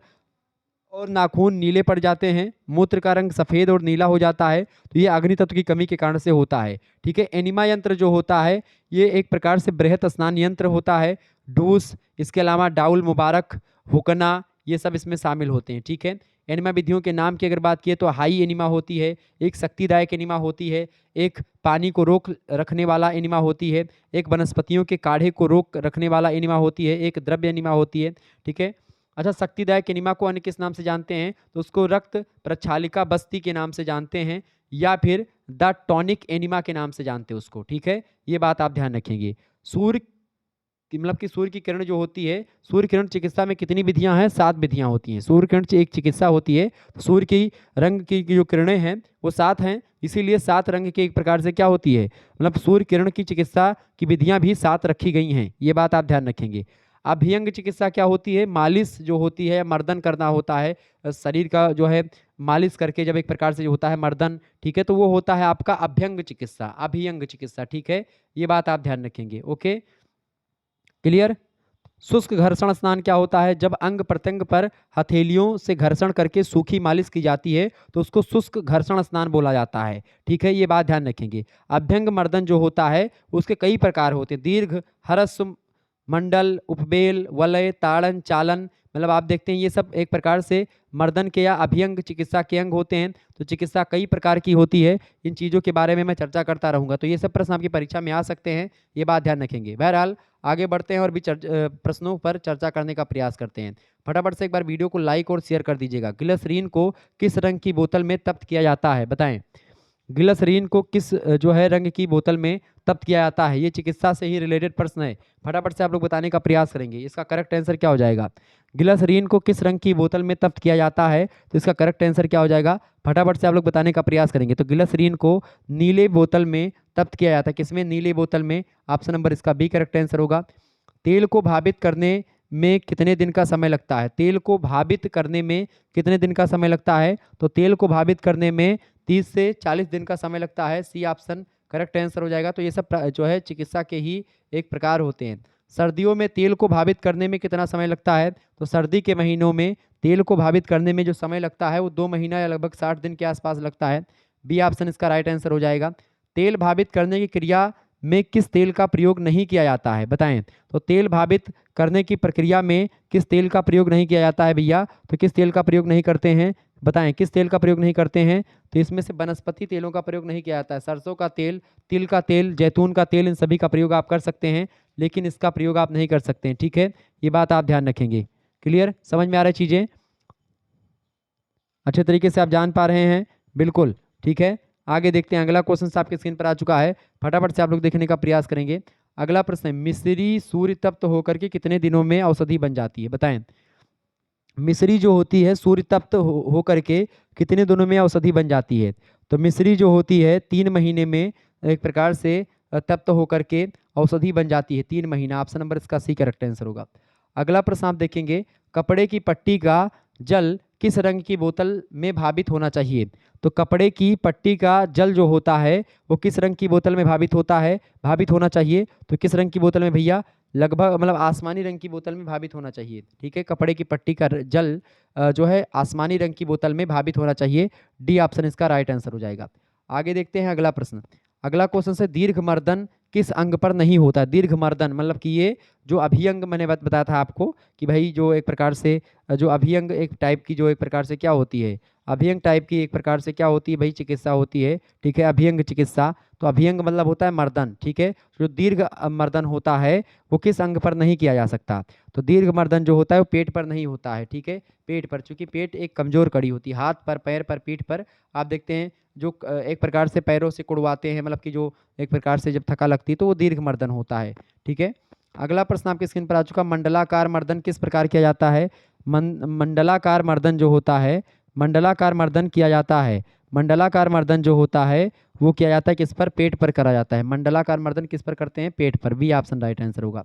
और नाखून नीले पड़ जाते हैं, मूत्र का रंग सफेद और नीला हो जाता है। तो ये अग्नि तत्व की कमी के कारण से होता है। ठीक है, एनिमा यंत्र जो होता है ये एक प्रकार से बृहत स्नान यंत्र होता है। डूस, इसके अलावा डाउल मुबारक, हुकना, ये सब इसमें शामिल होते हैं। ठीक है, एनिमा विधियों के नाम की अगर बात किए तो हाई एनिमा होती है, एक शक्तिदायक एनिमा होती है, एक पानी को रोक रखने वाला एनिमा होती है, एक वनस्पतियों के काढ़े को रोक रखने वाला एनिमा होती है, एक द्रव्य एनिमा होती है। ठीक है, अच्छा, शक्तिदायक एनिमा को अन्य किस नाम से जानते हैं? तो उसको रक्त प्रक्षालिका बस्ती के नाम से जानते हैं या फिर द टॉनिक एनिमा के नाम से जानते हैं उसको। ठीक है, ये बात आप ध्यान रखेंगे। सूर्य मतलब कि सूर्य की किरण जो होती है, सूर्य किरण चिकित्सा में कितनी विधियां हैं? 7 विधियां होती हैं। सूर्य किरण एक चिकित्सा होती है। सूर्य की रंग की जो किरणें हैं वो 7 हैं, इसीलिए 7 रंग के एक प्रकार से क्या होती है, मतलब सूर्य किरण की चिकित्सा की विधियां भी 7 रखी गई हैं। ये बात आप ध्यान रखेंगे। अभ्यंग चिकित्सा क्या होती है? मालिश जो होती है, मर्दन करना होता है शरीर का जो है, मालिश करके जब एक प्रकार से जो होता है मर्दन। ठीक है, तो वो होता है आपका अभ्यंग चिकित्सा, अभियंग चिकित्सा। ठीक है, ये बात आप ध्यान रखेंगे। Okay, clear. शुष्क घर्षण स्नान क्या होता है? जब अंग प्रत्यंग पर हथेलियों से घर्षण करके सूखी मालिश की जाती है तो उसको शुष्क घर्षण स्नान बोला जाता है। ठीक है, ये बात ध्यान रखेंगे। अभ्यंग मर्दन जो होता है उसके कई प्रकार होते हैं, दीर्घ, हरस्व, मंडल, उपबेल, वलय, ताड़न, चालन, मतलब आप देखते हैं ये सब एक प्रकार से मर्दन के या अभियंग चिकित्सा के अंग होते हैं। तो चिकित्सा कई प्रकार की होती है, इन चीज़ों के बारे में मैं चर्चा करता रहूंगा। तो ये सब प्रश्न आपकी परीक्षा में आ सकते हैं, ये बात ध्यान रखेंगे। बहरहाल आगे बढ़ते हैं और भी प्रश्नों पर चर्चा करने का प्रयास करते हैं। फटाफट से एक बार वीडियो को लाइक और शेयर कर दीजिएगा। ग्लिसरीन को किस रंग की बोतल में तप्त किया जाता है? बताएं, ग्लिसरीन को किस जो है रंग की बोतल में तप्त किया जाता है? ये चिकित्सा से ही रिलेटेड प्रश्न है, फटाफट से आप लोग बताने का प्रयास करेंगे। इसका करेक्ट आंसर क्या हो जाएगा? ग्लिसरीन को किस रंग की बोतल में तप्त किया जाता है? तो इसका करेक्ट आंसर क्या हो जाएगा? फटाफट से आप लोग बताने का प्रयास करेंगे। तो ग्लिसरीन को नीले बोतल में तप्त किया जाता है। किसमें? नीले बोतल में। ऑप्शन नंबर इसका बी करेक्ट आंसर होगा। तेल को भावित करने में कितने दिन का समय लगता है? तेल को भावित करने में कितने दिन का समय लगता है? तो तेल को भावित करने में 30 से 40 दिन का समय लगता है। सी ऑप्शन करेक्ट आंसर हो जाएगा। तो ये सब जो है चिकित्सा के ही एक प्रकार होते हैं। सर्दियों में तेल को भावित करने में कितना समय लगता है? तो सर्दी के महीनों में तेल को भावित करने में जो समय लगता है वो 2 महीना या लगभग 60 दिन के आसपास लगता है। बी ऑप्शन इसका राइट आंसर हो जाएगा। तेल भावित करने की क्रिया में किस तेल का प्रयोग नहीं किया जाता है? बताएं, तो तेल भावित करने की प्रक्रिया में किस तेल का प्रयोग नहीं किया जाता है भैया? तो किस तेल का प्रयोग नहीं करते हैं? बताएं, किस तेल का प्रयोग नहीं करते हैं? तो इसमें से वनस्पति तेलों का प्रयोग नहीं किया जाता है। सरसों का तेल, तिल का तेल, जैतून का तेल, इन सभी का प्रयोग आप कर सकते हैं, लेकिन इसका प्रयोग आप नहीं कर सकते हैं। ठीक है, ये बात आप ध्यान रखेंगे। क्लियर, समझ में आ रही चीजें? अच्छे तरीके से आप जान पा रहे हैं? बिल्कुल, ठीक है। आगे देखते हैं, अगला क्वेश्चन आपके स्क्रीन पर आ चुका है, फटाफट से आप लोग देखने का प्रयास करेंगे। अगला प्रश्न है, मिश्री सूर्य तप्त होकर के कितने दिनों में औषधि बन जाती है? बताएं, मिश्री जो होती है सूर्य तप्त होकर के कितने दिनों में औषधि बन जाती है? तो मिश्री जो होती है 3 महीने में एक प्रकार से तप्त होकर के औषधि बन जाती है। 3 महीना, ऑप्शन नंबर इसका सी करेक्ट आंसर होगा। अगला प्रश्न आप देखेंगे, कपड़े की पट्टी का जल किस रंग की बोतल में भावित होना चाहिए? तो कपड़े की पट्टी का जल जो होता है वो किस रंग की बोतल में भावित होना चाहिए? तो किस रंग की बोतल में भैया? लगभग मतलब आसमानी रंग की बोतल में भावित होना चाहिए। ठीक है, कपड़े की पट्टी का जल जो है आसमानी रंग की बोतल में भावित होना चाहिए। डी ऑप्शन इसका राइट आंसर हो जाएगा। आगे देखते हैं अगला प्रश्न। अगला क्वेश्चन से, दीर्घ मर्दन किस अंग पर नहीं होता? दीर्घ मर्दन मतलब कि ये जो अभियंग मैंने बताया था आपको कि भाई जो एक प्रकार से जो अभियंग एक टाइप की जो एक प्रकार से क्या होती है, अभियंग टाइप की एक प्रकार से क्या होती है भाई? चिकित्सा होती है। ठीक है, अभियंग चिकित्सा। तो अभियंग मतलब होता है मर्दन। ठीक है, जो दीर्घ मर्दन होता है वो किस अंग पर नहीं किया जा सकता? तो दीर्घ मर्दन जो होता है वो पेट पर नहीं होता है। ठीक है, पेट पर, चूंकि पेट एक कमजोर कड़ी होती है। हाथ पर, पैर पर, पीठ पर आप देखते हैं जो एक प्रकार से पैरों से कुड़वाते हैं, मतलब कि जो एक प्रकार से जब थका लगती है तो वो दीर्घ मर्दन होता है। ठीक है, अगला प्रश्न आपकी स्क्रीन पर आ चुका। मंडलाकार मर्दन किस प्रकार किया जाता है? मंडलाकार मर्दन जो होता है, मंडलाकार मर्दन किया जाता है, मंडलाकार मर्दन जो होता है वो किया जाता है किस पर? पेट पर करा जाता है। मंडलाकार मर्दन किस पर करते हैं? पेट पर। बी ऑप्शन राइट आंसर होगा।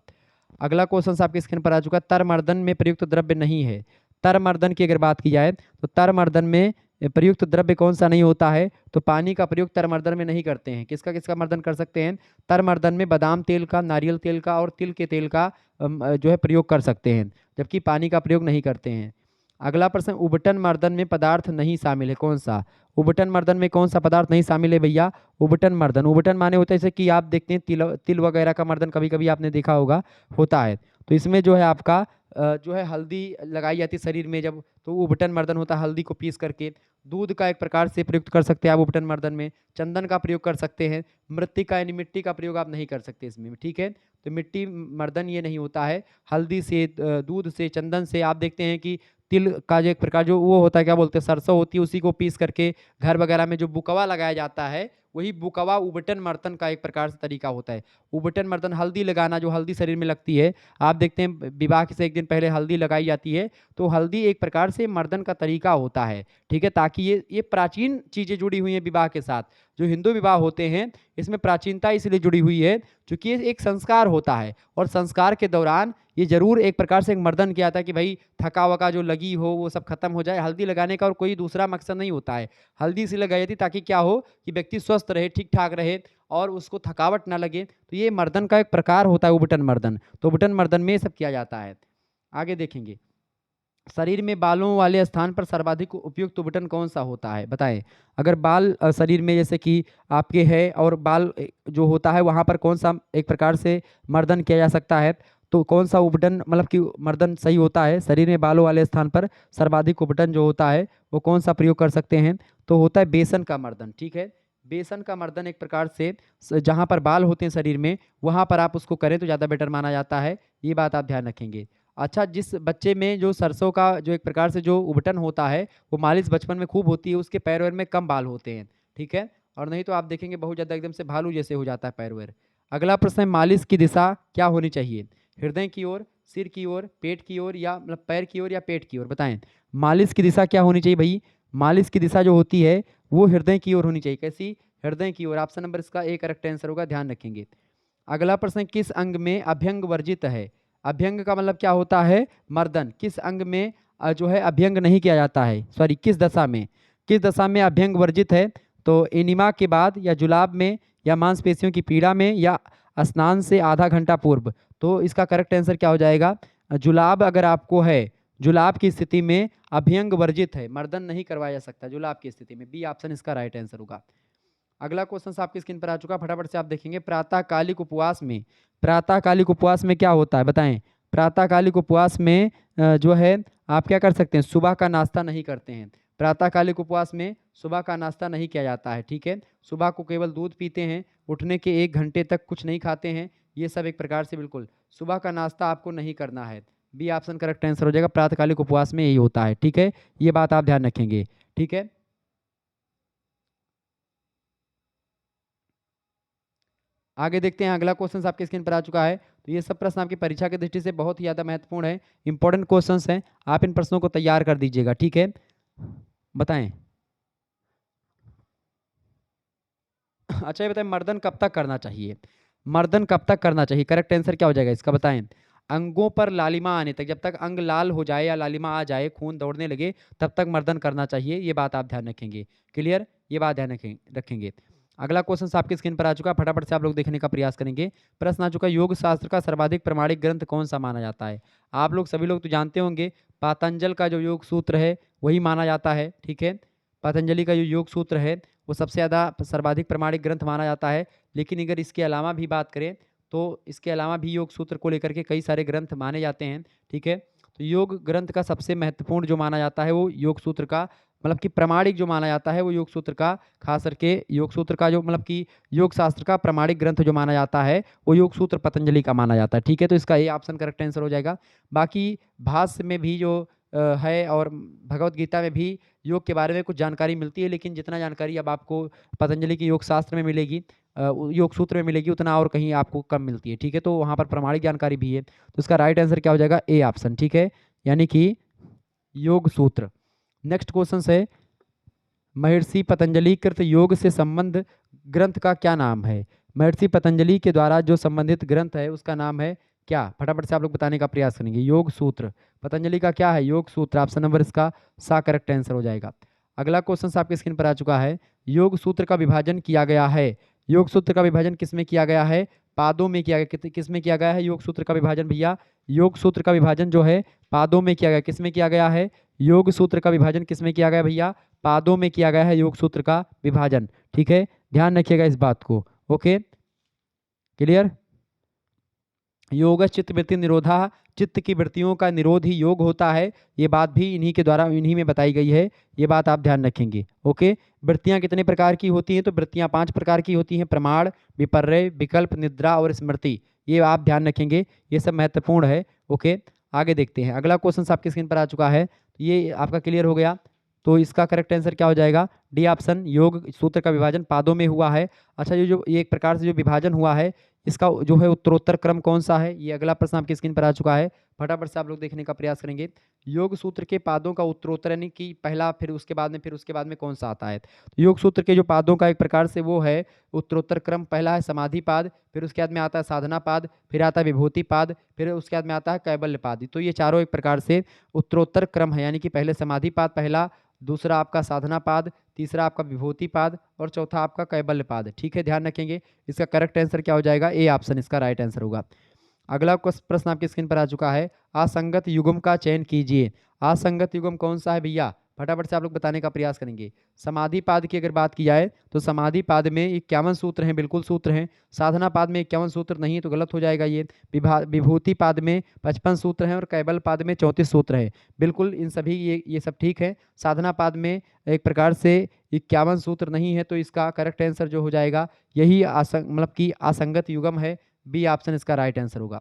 अगला क्वेश्चन आपकी स्क्रीन पर आ चुका। तरमर्दन में प्रयुक्त द्रव्य नहीं है। तरमर्दन की अगर बात की जाए तो तरमर्दन में प्रयुक्त द्रव्य कौन सा नहीं होता है? तो पानी का प्रयोग तरमर्दन में नहीं करते हैं। किसका किसका मर्दन कर सकते हैं? तरमर्दन में बादाम तेल का, नारियल तेल का और तिल के तेल का जो है प्रयोग कर सकते हैं, जबकि पानी का प्रयोग नहीं करते हैं। अगला प्रश्न, उबटन मर्दन में पदार्थ नहीं शामिल है, कौन सा? उबटन मर्दन में कौन सा पदार्थ नहीं शामिल है भैया? उबटन मर्दन, उबटन माने होता है जैसे कि आप देखते हैं तिल तिल वगैरह का मर्दन कभी कभी आपने देखा होगा होता है। तो इसमें जो है आपका जो है हल्दी लगाई जाती है शरीर में जब, तो वो उबटन मर्दन होता है। हल्दी को पीस करके दूध का एक प्रकार से प्रयुक्त कर सकते हैं आप उबटन मर्दन में। चंदन का प्रयोग कर सकते हैं। मृत्तिका यानी मिट्टी का प्रयोग आप नहीं कर सकते इसमें। ठीक है, तो मिट्टी मर्दन ये नहीं होता है। हल्दी से, दूध से, चंदन से, आप देखते हैं कि तिल का जो एक प्रकार जो वो होता है, क्या बोलते हैं, सरसों होती है, उसी को पीस करके घर वगैरह में जो बुकवा लगाया जाता है वही बुकवा उबटन मर्दन का एक प्रकार से तरीका होता है। उबटन मर्दन, हल्दी लगाना, जो हल्दी शरीर में लगती है, आप देखते हैं विवाह से एक दिन पहले हल्दी लगाई जाती है, तो हल्दी एक प्रकार से मर्दन का तरीका होता है। ठीक है, ताकि ये प्राचीन चीजें जुड़ी हुई हैं विवाह के साथ। जो हिंदू विवाह होते हैं इसमें प्राचीनता इसलिए जुड़ी हुई है क्योंकि ये एक संस्कार होता है, और संस्कार के दौरान ये जरूर एक प्रकार से एक मर्दन किया था कि भाई थका वका जो लगी हो वो सब खत्म हो जाए। हल्दी लगाने का और कोई दूसरा मकसद नहीं होता है। हल्दी इसलिए लगाई जाती ताकि क्या हो कि व्यक्ति स्वस्थ रहे, ठीक ठाक रहे और उसको थकावट ना लगे। तो ये मर्दन का एक प्रकार होता है उबटन मर्दन। तो उबटन मर्दन में ये सब किया जाता है। आगे देखेंगे, शरीर में बालों वाले स्थान पर सर्वाधिक उपयुक्त उबटन कौन सा होता है? बताएं। अगर बाल शरीर में जैसे कि आपके है और बाल जो होता है वहां पर कौन सा एक प्रकार से मर्दन किया जा सकता है? तो कौन सा उबटन मतलब कि मर्दन सही होता है? शरीर में बालों वाले स्थान पर सर्वाधिक उबटन जो होता है वो कौन सा प्रयोग कर सकते हैं? तो होता है बेसन का मर्दन। ठीक है, बेसन का मर्दन एक प्रकार से जहां पर बाल होते हैं शरीर में वहां पर आप उसको करें तो ज़्यादा बेटर माना जाता है। ये बात आप ध्यान रखेंगे। अच्छा, जिस बच्चे में जो सरसों का जो एक प्रकार से जो उबटन होता है वो मालिश बचपन में खूब होती है, उसके पैर वैर में कम बाल होते हैं। ठीक है, और नहीं तो आप देखेंगे बहुत ज़्यादा एकदम से भालू जैसे हो जाता है पैर वैर। अगला प्रश्न है, मालिश की दिशा क्या होनी चाहिए? हृदय की ओर, सिर की ओर, पेट की ओर, या मतलब पैर की ओर या पेट की ओर? बताएं, मालिश की दिशा क्या होनी चाहिए भाई? मालिश की दिशा जो होती है वो हृदय की ओर होनी चाहिए। कैसी? हृदय की ओर। ऑप्शन नंबर इसका ए करेक्ट आंसर होगा, ध्यान रखेंगे। अगला प्रश्न, किस अंग में अभ्यंग वर्जित है? अभ्यंग का मतलब क्या होता है? मर्दन। किस अंग में जो है अभ्यंग नहीं किया जाता है, सॉरी किस दशा में, किस दशा में अभ्यंग वर्जित है? तो एनिमा के बाद, या जुलाब में, या मांसपेशियों की पीड़ा में, या स्नान से आधा घंटा पूर्व? तो इसका करेक्ट आंसर क्या हो जाएगा? जुलाब अगर आपको है, जुलाब की स्थिति में अभ्यंग वर्जित है, मर्दन नहीं करवाया जा सकता जुलाब की स्थिति में। बी ऑप्शन इसका राइट आंसर होगा। अगला क्वेश्चन आपकी स्क्रीन पर आ चुका, फटाफट से आप देखेंगे। प्रातःकालिक उपवास में, प्रातःकालिक उपवास में क्या होता है? बताएं। प्रातःकालिक उपवास में जो है आप क्या कर सकते हैं? सुबह का नाश्ता नहीं करते हैं। प्रातःकालिक उपवास में सुबह का नाश्ता नहीं किया जाता है। ठीक है, सुबह को केवल दूध पीते हैं, उठने के 1 घंटे तक कुछ नहीं खाते हैं। ये सब एक प्रकार से बिल्कुल सुबह का नाश्ता आपको नहीं करना है। बी ऑप्शन करेक्ट आंसर हो जाएगा, प्रातःकालिक उपवास में यही होता है। ठीक है, ये बात आप ध्यान रखेंगे। ठीक है, आगे देखते हैं। अगला क्वेश्चन आपके स्क्रीन पर आ चुका है। तो ये सब प्रश्न आपकी परीक्षा की दृष्टि से बहुत ही ज़्यादा महत्वपूर्ण है, इंपॉर्टेंट क्वेश्चंस हैं। आप इन प्रश्नों को तैयार कर दीजिएगा। ठीक है, बताएं। अच्छा, ये बताएं, मर्दन कब तक करना चाहिए? मर्दन कब तक करना चाहिए? करेक्ट आंसर क्या हो जाएगा इसका बताएं। अंगों पर लालिमा आने तक, जब तक अंग लाल हो जाए या लालिमा आ जाए, खून दौड़ने लगे, तब तक मर्दन करना चाहिए। ये बात आप ध्यान रखेंगे। क्लियर? ये बात ध्यान रखेंगे। अगला क्वेश्चन आपकी स्क्रीन पर आ चुका है, फटाफट से आप लोग देखने का प्रयास करेंगे। प्रश्न आ चुका है, योग शास्त्र का सर्वाधिक प्रमाणिक ग्रंथ कौन सा माना जाता है? आप लोग सभी लोग तो जानते होंगे, पातंजल का जो योग सूत्र है वही माना जाता है। ठीक है, पतंजलि का जो योग सूत्र है वो सबसे ज़्यादा सर्वाधिक प्रमाणिक ग्रंथ माना जाता है। लेकिन अगर इसके अलावा भी बात करें तो इसके अलावा भी योग सूत्र को लेकर के कई सारे ग्रंथ माने जाते हैं। ठीक है, तो योग ग्रंथ का सबसे महत्वपूर्ण जो माना जाता है वो योग सूत्र का, मतलब कि प्रमाणिक जो माना जाता है वो योग सूत्र का, खास करके योग सूत्र का जो मतलब कि योग शास्त्र का प्रमाणिक ग्रंथ जो माना जाता है वो योग सूत्र पतंजलि का माना जाता है। ठीक है, तो इसका ये ऑप्शन करेक्ट आंसर हो जाएगा। बाकी भाष्य में भी जो है और भगवत गीता में भी योग के बारे में कुछ जानकारी मिलती है, लेकिन जितना जानकारी अब आपको पतंजलि के योग शास्त्र में मिलेगी, योग सूत्र में मिलेगी, उतना और कहीं आपको कम मिलती है। ठीक है, तो वहाँ पर प्रमाणिक जानकारी भी है। तो इसका राइट आंसर क्या हो जाएगा? A option. ठीक है, यानी कि योग सूत्र। नेक्स्ट क्वेश्चन है, महर्षि पतंजलि कृत योग से संबंध ग्रंथ का क्या नाम है? महर्षि पतंजलि के द्वारा जो संबंधित ग्रंथ है उसका नाम है क्या? फटाफट से आप लोग बताने का प्रयास करेंगे। योग सूत्र, पतंजलि का क्या है? योग सूत्र। ऑप्शन नंबर इसका सा करेक्ट आंसर हो जाएगा। अगला क्वेश्चन आपके स्क्रीन पर आ चुका है, योग सूत्र का विभाजन किया गया है। योग सूत्र का विभाजन किसमें किया गया है? पादों में किया गया। किसमें किया गया है योग सूत्र का विभाजन भैया? योग सूत्र का विभाजन जो है पादों में किया गया। किसमें किया गया है? योग सूत्र का विभाजन किसमें किया गया भैया? पादों में किया गया है योग सूत्र का विभाजन। ठीक है, ध्यान रखिएगा इस बात को। Okay, clear? योग चित्त वृत्ति निरोधा, चित्त की वृत्तियों का निरोध ही योग होता है। ये बात भी इन्हीं के द्वारा इन्हीं में बताई गई है। ये बात आप ध्यान रखेंगे। ओके, वृत्तियां कितने प्रकार की होती हैं? तो वृत्तियां 5 प्रकार की होती हैं, प्रमाण, विपर्य, विकल्प, निद्रा और स्मृति। ये आप ध्यान रखेंगे, ये सब महत्वपूर्ण है। ओके, आगे देखते हैं। अगला क्वेश्चन आपकी स्क्रीन पर आ चुका है, ये आपका क्लियर हो गया। तो इसका करेक्ट आंसर क्या हो जाएगा? डी ऑप्शन, योग सूत्र का विभाजन पादों में हुआ है। अच्छा, ये एक प्रकार से जो विभाजन हुआ है इसका जो है उत्तरोत्तर क्रम कौन सा है? ये अगला प्रश्न आपकी स्क्रीन पर आ चुका है, फटाफट से आप लोग देखने का प्रयास करेंगे। योग सूत्र के पादों का उत्तरोत्तर यानी कि पहला, फिर उसके बाद में, फिर उसके बाद में कौन सा आता है? तो योग सूत्र के जो पादों का एक प्रकार से वो है उत्तरोत्तर क्रम, पहला है समाधि पाद, फिर उसके बाद में आता है साधना पाद, फिर आता है विभूति पाद, फिर उसके बाद में आता है कैबल्य पाद। तो ये चारों एक प्रकार से उत्तरोत्तर क्रम है, यानी कि पहले समाधि पाद पहला, दूसरा आपका साधना पाद, तीसरा आपका विभूति पाद और चौथा आपका कैबल्य पाद। ठीक है, ध्यान रखेंगे। इसका करेक्ट आंसर क्या हो जाएगा? ए ऑप्शन इसका राइट आंसर होगा। अगला प्रश्न आपकी स्क्रीन पर आ चुका है, असंगत युग्म का चयन कीजिए। असंगत युग्म कौन सा है भैया? फटाफट से आप लोग बताने का प्रयास करेंगे। समाधि पाद की अगर बात की जाए तो समाधि पाद में 51 सूत्र हैं, बिल्कुल सूत्र हैं। साधना पाद में 51 सूत्र नहीं है तो गलत हो जाएगा ये। विभूति पाद में 55 सूत्र हैं और कैबल पाद में 34 सूत्र हैं। बिल्कुल इन सभी ये सब ठीक है। साधना पाद में एक प्रकार से 51 सूत्र नहीं है, तो इसका करेक्ट आंसर जो हो जाएगा यही मतलब कि असंगत युग्म है। बी ऑप्शन इसका राइट आंसर होगा।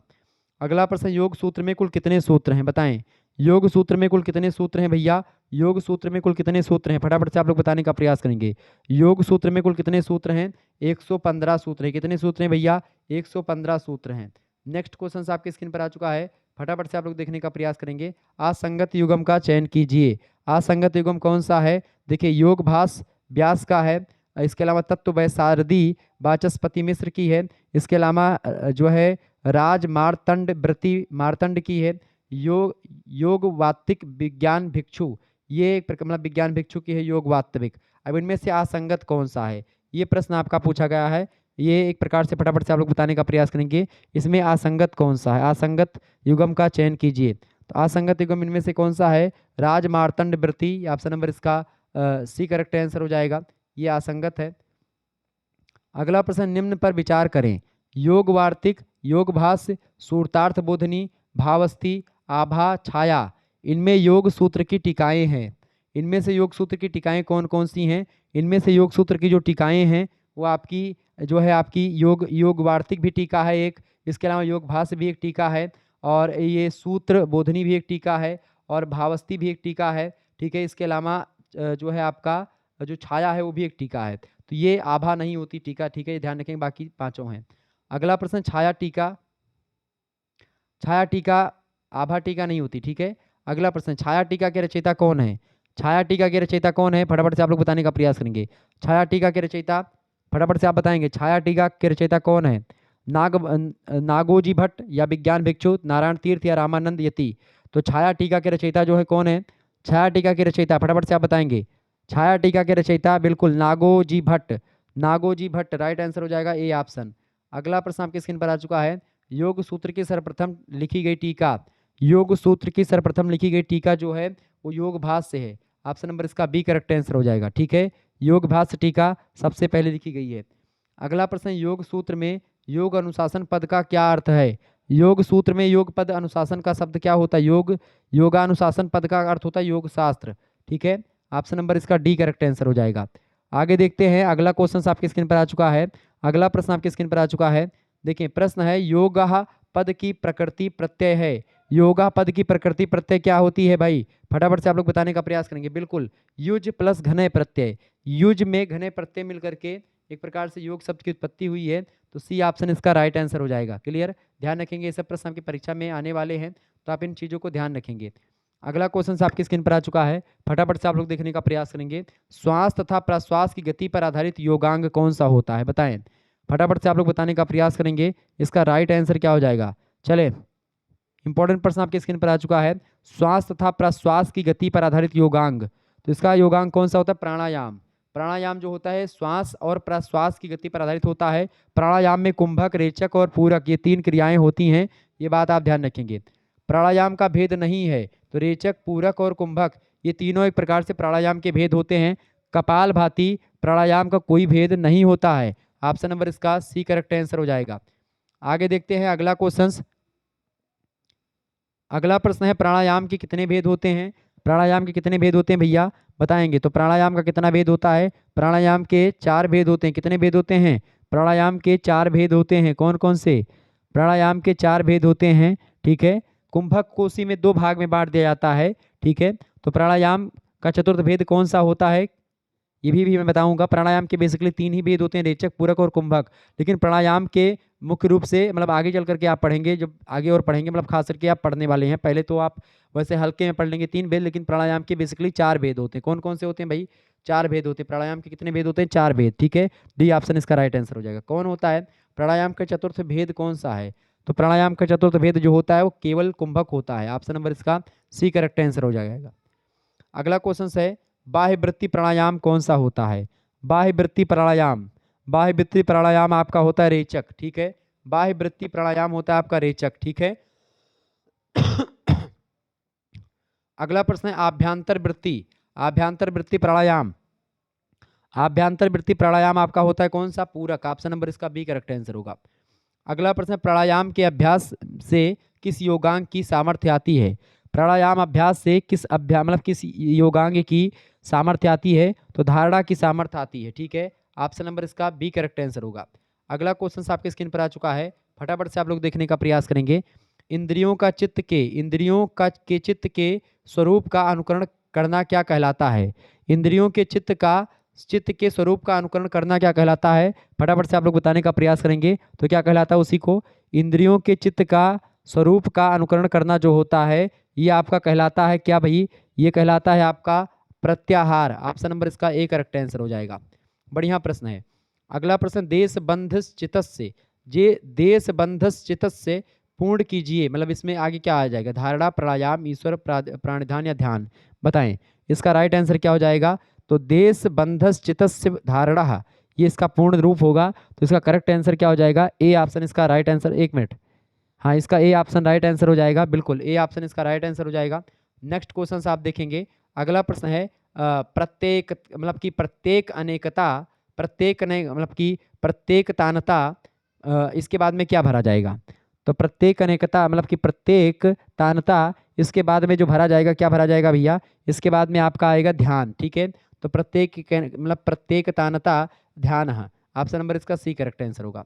अगला प्रश्न, योग सूत्र में कुल कितने सूत्र हैं? बताएं, योग सूत्र में कुल कितने सूत्र हैं भैया? योग सूत्र में कुल कितने सूत्र हैं? फटाफट से आप लोग बताने का प्रयास करेंगे। योग सूत्र में कुल कितने सूत्र हैं? 115 सूत्र हैं। कितने सूत्र हैं भैया? 115 सूत्र हैं। नेक्स्ट क्वेश्चन आपकी स्क्रीन पर आ चुका है, फटाफट से आप लोग देखने का प्रयास करेंगे। असंगत युग्म का चयन कीजिए। असंगत युग्म कौन सा है? देखिए, योग भास व्यास का है, इसके अलावा तत्व वैसारदी वाचस्पति मिश्र की है, इसके अलावा जो है राज मार्तंड व्रति मार्तंड की है, योग वात्तिक विज्ञान भिक्षु, ये एक मतलब विज्ञान भिक्षु की है योग वास्तविक। अब इनमें से असंगत कौन सा है? ये प्रश्न आपका पूछा गया है। ये एक प्रकार से फटाफट से आप लोग बताने का प्रयास करेंगे, इसमें असंगत कौन सा है? असंगत युग्म का चयन कीजिए। तो असंगत युग्म इनमें से कौन सा है? राज मार्तंड व्रति, ऑप्शन नंबर इसका सी करेक्ट आंसर हो जाएगा। ये असंगत है। अगला प्रश्न, निम्न पर विचार करें। योग वार्तिक, योग भाष्य, सूत्रार्थ बोधनी, भावस्थी, आभा, छाया, इनमें योग सूत्र की टीकाएं हैं। इनमें से योग सूत्र की टीकाएं कौन कौन सी हैं? इनमें से योग सूत्र की जो टीकाएं हैं वो आपकी जो है आपकी योग वार्तिक भी टीका है एक, इसके अलावा योग भाष्य भी एक टीका है, और ये सूत्र बोधनी भी एक टीका है, और भावस्थी भी एक टीका है। ठीक है, इसके अलावा जो है आपका जो छाया है वो भी एक टीका है। तो ये आभा नहीं होती टीका। ठीक है, ये ध्यान रखेंगे, बाकी पांचों हैं। अगला प्रश्न, छाया टीका, छाया टीका आभा टीका नहीं होती। ठीक है, अगला प्रश्न, छाया टीका के रचयिता कौन है? छाया टीका के रचयिता कौन है? फटाफट से आप लोग बताने का प्रयास करेंगे। छाया टीका के रचयिता फटाफट से आप बताएंगे, छाया टीका के रचयिता कौन है? नागोजी भट्ट या विज्ञान भिक्षु, नारायण तीर्थ या रामानंद यति। तो छाया टीका के रचयिता जो है कौन है? छाया टीका के रचयिता फटाफट से आप बताएंगे। छाया टीका के रचयिता बिल्कुल Ngozi Bhatt. Ngozi Bhatt right answer हो जाएगा ए ऑप्शन। अगला प्रश्न आपकी स्क्रीन पर आ चुका है। योग सूत्र की सर्वप्रथम लिखी गई टीका, योग सूत्र की सर्वप्रथम लिखी गई टीका जो है वो योग भाष्य है। ऑप्शन नंबर इसका बी करेक्ट आंसर हो जाएगा। ठीक है, योग भाष्य टीका सबसे पहले लिखी गई है। अगला प्रश्न, योग सूत्र में योग अनुशासन पद का क्या अर्थ है? योग सूत्र में योग पद अनुशासन का शब्द क्या होता है? योग, योगानुशासन पद का अर्थ होता है योग शास्त्र। ठीक है, ऑप्शन नंबर इसका डी करेक्ट आंसर हो जाएगा। आगे देखते हैं, अगला क्वेश्चन आपकी स्क्रीन पर आ चुका है। अगला प्रश्न आपकी स्क्रीन पर आ चुका है। देखिए प्रश्न है, योगा पद की प्रकृति प्रत्यय है। योगा पद की प्रकृति प्रत्यय क्या होती है भाई? फटाफट से आप लोग बताने का प्रयास करेंगे। बिल्कुल, युज प्लस घनय प्रत्यय। युज में घनय प्रत्यय मिलकर के एक प्रकार से योग शब्द की उत्पत्ति हुई है। तो सी ऑप्शन इसका राइट आंसर हो जाएगा। क्लियर, ध्यान रखेंगे, ये सब प्रश्न आपकी परीक्षा में आने वाले हैं, तो आप इन चीज़ों को ध्यान रखेंगे। अगला क्वेश्चन आपकी स्क्रीन पर आ चुका है, फटाफट से आप लोग देखने का प्रयास करेंगे। श्वास तथा प्रश्वास की गति पर आधारित योगांग कौन सा होता है? बताएं, फटाफट से आप लोग बताने का प्रयास करेंगे। इसका राइट आंसर क्या हो जाएगा? चले, इंपॉर्टेंट प्रश्न आपके स्क्रीन पर आ चुका है। श्वास तथा प्रश्वास की गति पर आधारित योगांग, तो इसका योगांग कौन सा होता है? प्राणायाम। प्राणायाम जो होता है श्वास और प्रश्वास की गति पर आधारित होता है। प्राणायाम में कुंभक, रेचक और पूरक ये 3 क्रियाएं होती हैं, ये बात आप ध्यान रखेंगे। प्राणायाम का भेद नहीं है, तो रेचक, पूरक और कुंभक ये तीनों एक प्रकार से प्राणायाम के भेद होते हैं। कपालभाति प्राणायाम का कोई भेद नहीं होता है। ऑप्शन नंबर इसका सी करेक्ट आंसर हो जाएगा। आगे देखते हैं अगला क्वेश्चन। अगला प्रश्न है, प्राणायाम के कितने भेद होते हैं? प्राणायाम के कितने भेद होते हैं भैया? बताएंगे। तो प्राणायाम का कितना भेद होता है? प्राणायाम के 4 भेद होते हैं। कितने भेद होते हैं? प्राणायाम के 4 भेद होते हैं। कौन कौन से? प्राणायाम के 4 भेद होते हैं। ठीक है, कुंभक को उसी में 2 भाग में बांट दिया जाता है। ठीक है, तो प्राणायाम का चतुर्थ भेद कौन सा होता है? ये भी मैं बताऊंगा। प्राणायाम के बेसिकली 3 ही भेद होते हैं, रेचक, पूरक और कुंभक। लेकिन प्राणायाम के मुख्य रूप से मतलब आगे चल करके आप पढ़ेंगे, जब आगे और पढ़ेंगे मतलब खास करके आप पढ़ने वाले हैं। पहले तो आप वैसे हल्के में पढ़ लेंगे 3 भेद, लेकिन प्राणायाम के बेसिकली 4 भेद होते हैं। कौन कौन से होते हैं भाई? 4 भेद होते हैं। प्राणायाम के कितने भेद होते हैं? 4 भेद। ठीक है, डी ऑप्शन इसका राइट आंसर हो जाएगा। कौन होता है प्राणायाम का चतुर्थ भेद? कौन सा है? तो प्राणायाम का चतुर्थ भेद जो होता है वो केवल कुंभक होता है। ऑप्शन नंबर इसका सी करेक्ट आंसर हो जाएगा। अगला क्वेश्चन है, बाह्य वृत्ति प्राणायाम कौन सा होता है? बाह्य वृत्ति प्राणायाम, बाह्य वृत्ति प्राणायाम आपका होता है रेचक। ठीक है, बाह्य वृत्ति प्राणायाम होता है आपका रेचक। ठीक है, अगला प्रश्न है, आभ्यंतर वृत्ति, आभ्यंतर वृत्ति प्राणायाम, आभ्यंतर वृत्ति प्राणायाम आपका होता है कौन सा? पूरक। ऑप्शन नंबर इसका बी करेक्ट आंसर होगा। अगला प्रश्न है, प्राणायाम के अभ्यास से किस योगांग की सामर्थ्य आती है? प्राणायाम अभ्यास से किस अभ्यास मतलब किस योगांग की सामर्थ्य आती है? तो धारणा की सामर्थ्य आती है। ठीक है, ऑप्शन नंबर इसका बी करेक्ट आंसर होगा। अगला क्वेश्चन आपके स्क्रीन पर आ चुका है, फटाफट से आप लोग देखने का प्रयास करेंगे। इंद्रियों का चित्त के, इंद्रियों का के चित्त के स्वरूप का अनुकरण करना क्या कहलाता है? इंद्रियों के चित्त का, चित्त के स्वरूप का अनुकरण करना क्या कहलाता है? फटाफट से आप लोग बताने का प्रयास करेंगे। तो क्या कहलाता है उसी को? इंद्रियों के चित्त का स्वरूप का अनुकरण करना जो होता है ये आपका कहलाता है क्या भाई? ये कहलाता है आपका प्रत्याहार। ऑप्शन नंबर इसका ए करेक्ट आंसर हो जाएगा। बढ़िया प्रश्न है। अगला प्रश्न, देश बंधस चित्तस्य, जे देश बंधस चित्तस्य पूर्ण कीजिए, मतलब इसमें आगे क्या आ जाएगा? धारणा, प्राणायाम, ईश्वर, प्राणिधान या ध्यान? बताएं, इसका राइट आंसर क्या हो जाएगा? तो देश बंधस चित्तस्य धारणा, ये इसका पूर्ण रूप होगा। तो इसका करेक्ट आंसर क्या हो जाएगा? ए ऑप्शन इसका राइट आंसर। 1 मिनट, हाँ इसका ए ऑप्शन राइट आंसर हो जाएगा। बिल्कुल, ए ऑप्शन इसका राइट आंसर हो जाएगा। नेक्स्ट क्वेश्चन आप देखेंगे। अगला प्रश्न है, प्रत्येक मतलब कि प्रत्येक अनेकता, प्रत्येक मतलब कि प्रत्येक तानता, इसके बाद में क्या भरा जाएगा? तो प्रत्येक अनेकता मतलब कि प्रत्येक तानता, इसके बाद में जो भरा जाएगा क्या भरा जाएगा भैया? इसके बाद में आपका आएगा ध्यान। ठीक है, तो प्रत्येक मतलब प्रत्येक तानता ध्यान, ऑप्शन नंबर इसका सी करेक्ट आंसर होगा।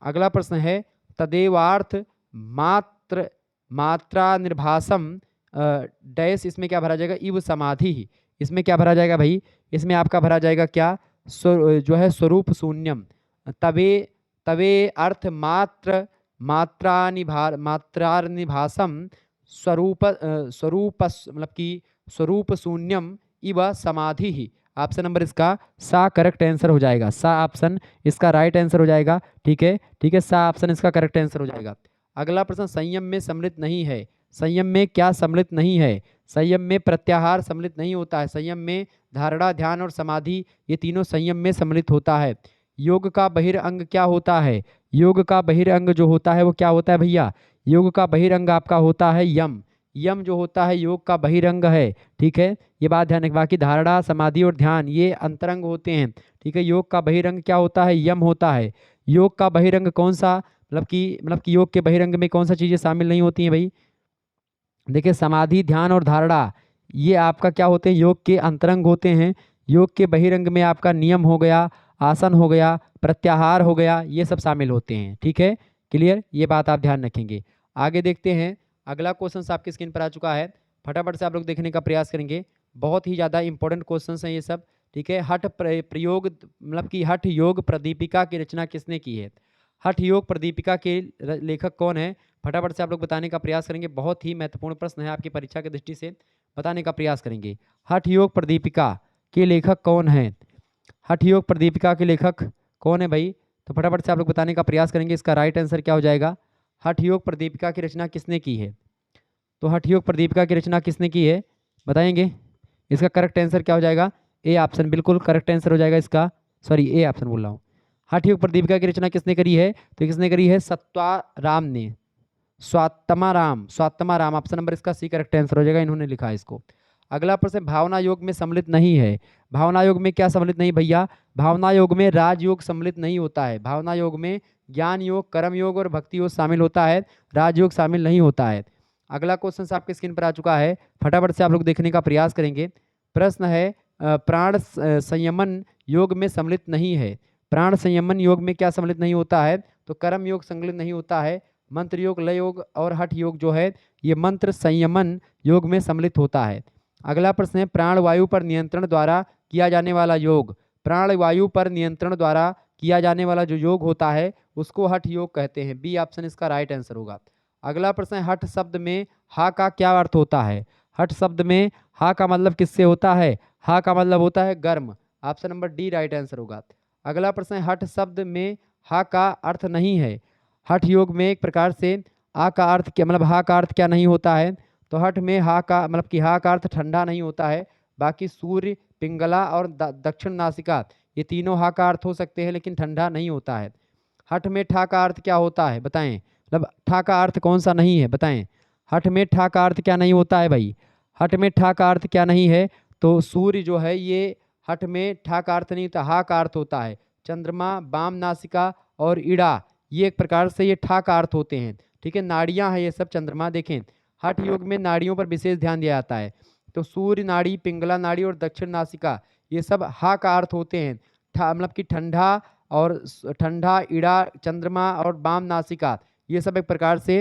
अगला प्रश्न है, तदेवार्थ मात्र मात्रा निर्भासम डैश, इसमें क्या भरा जाएगा? इव समाधि, इसमें क्या भरा जाएगा भाई? इसमें आपका भरा जाएगा क्या? जो है स्वरूप शून्यम। तवे तवे अर्थ मात्र मात्रानिभासम स्वरूप स्वरूप मतलब कि स्वरूप शून्यम इव समाधि, ऑप्शन नंबर इसका सा करेक्ट आंसर हो जाएगा। सा ऑप्शन इसका राइट आंसर हो जाएगा। ठीक है, ठीक है, सा ऑप्शन इसका करेक्ट आंसर हो जाएगा। अगला प्रश्न, संयम में सम्मिलित नहीं है। संयम में क्या सम्मिलित नहीं है? संयम में प्रत्याहार सम्मिलित नहीं होता है। संयम में धारणा, ध्यान और समाधि, ये तीनों संयम में सम्मिलित होता है। योग का बहिरंग क्या होता है? योग का बहिरंग जो होता है वो क्या होता है भैया? योग का बहिरंग आपका होता है यम। यम जो होता है योग का बहिरंग है। ठीक है, ये बात ध्यान रखें। बाकी धारणा, समाधि और ध्यान ये अंतरंग होते हैं। ठीक है, योग का बहिरंग क्या होता है? यम होता है। योग का बहिरंग कौन सा, मतलब कि योग के बहिरंग में कौन सा चीजें शामिल नहीं होती हैं भाई? देखिए, समाधि, ध्यान और धारणा ये आपका क्या होते हैं? योग के अंतरंग होते हैं। योग के बहिरंग में आपका नियम हो गया, आसन हो गया, प्रत्याहार हो गया, ये सब शामिल होते हैं। ठीक है, क्लियर, ये बात आप ध्यान रखेंगे। आगे देखते हैं, अगला क्वेश्चन आपकी स्क्रीन पर आ चुका है। फटाफट से आप लोग देखने का प्रयास करेंगे। बहुत ही ज़्यादा इंपॉर्टेंट क्वेश्चन हैं ये सब। ठीक है, प्रयोग, मतलब कि हठ योग प्रदीपिका की रचना किसने की है? हठ योग प्रदीपिका के लेखक कौन है? फटाफट से आप लोग बताने का प्रयास करेंगे। बहुत ही महत्वपूर्ण प्रश्न है आपकी परीक्षा की दृष्टि से, बताने का प्रयास करेंगे। हठ योग प्रदीपिका के लेखक कौन है? हठ योग प्रदीपिका के लेखक कौन है भाई? तो फटाफट से आप लोग बताने का प्रयास करेंगे। इसका राइट आंसर क्या हो जाएगा? हठ योग प्रदीपिका की रचना किसने की है? तो हठ योग प्रदीपिका की रचना किसने की है, बताएंगे? इसका करेक्ट आंसर क्या हो जाएगा? ए ऑप्शन बिल्कुल करेक्ट आंसर हो जाएगा इसका। सॉरी, ए ऑप्शन बोल रहा हूँ। हठ योग प्रदीपिका की रचना किसने करी है? तो किसने करी है? सत्वाराम ने। स्वात्माराम, स्वात्माराम ऑप्शन नंबर इसका सी करेक्ट आंसर हो जाएगा। इन्होंने लिखा है इसको। अगला प्रश्न, भावना योग में सम्मिलित नहीं है। भावना योग में क्या सम्मिलित नहीं भैया? भावना योग में राजयोग सम्मिलित नहीं होता है। भावना योग में ज्ञान योग, कर्म योग और भक्ति योग शामिल होता है, राजयोग शामिल नहीं होता है। अगला क्वेश्चन आपके स्क्रीन पर आ चुका है। फटाफट से आप लोग देखने का प्रयास करेंगे। प्रश्न है, प्राण संयमन योग में सम्मिलित नहीं है। प्राण संयमन योग में क्या सम्मिलित नहीं होता है? तो कर्म योग सम्मिलित नहीं होता है। मंत्र योग, लय योग और हठ योग जो है ये मंत्र संयमन योग में सम्मिलित होता है। अगला प्रश्न है, प्राण वायु पर नियंत्रण द्वारा किया जाने वाला योग। प्राण वायु पर नियंत्रण द्वारा किया जाने वाला जो योग होता है उसको हठ योग कहते हैं। बी ऑप्शन इसका राइट आंसर होगा। अगला प्रश्न है, हठ शब्द में हा का क्या अर्थ होता है? हठ शब्द में हा का मतलब किससे होता है? हा का मतलब होता है गर्म। Option number D right answer होगा। अगला प्रश्न है, हठ शब्द में हा का अर्थ नहीं है। हठ योग में एक प्रकार से आ का अर्थ क्या, मतलब हा का अर्थ क्या नहीं होता है? तो हठ में हा का मतलब कि हा का अर्थ ठंडा नहीं होता है। बाकी सूर्य, पिंगला और दक्षिण नासिका ये तीनों हा का अर्थ हो सकते हैं लेकिन ठंडा नहीं होता है। हठ में ठा का अर्थ क्या होता है बताएं? मतलब ठा का अर्थ कौन सा नहीं है बताएं? हठ में ठा का अर्थ क्या नहीं होता है भाई? हठ में ठा का अर्थ क्या नहीं है? तो सूर्य जो है ये हठ में ठा का अर्थ नहीं होता, हा का अर्थ होता है। चंद्रमा, वाम नासिका और इड़ा ये एक प्रकार से ये ठा का अर्थ होते हैं। ठीक है, नाड़ियां हैं ये सब। चंद्रमा देखें, हठ योग में नाड़ियों पर विशेष ध्यान दिया जाता है। तो सूर्य नाड़ी, पिंगला नाड़ी और दक्षिण नासिका ये सब हा का अर्थ होते हैं। मतलब कि ठंडा और ठंडा, इड़ा, चंद्रमा और वाम नासिका ये सब एक प्रकार से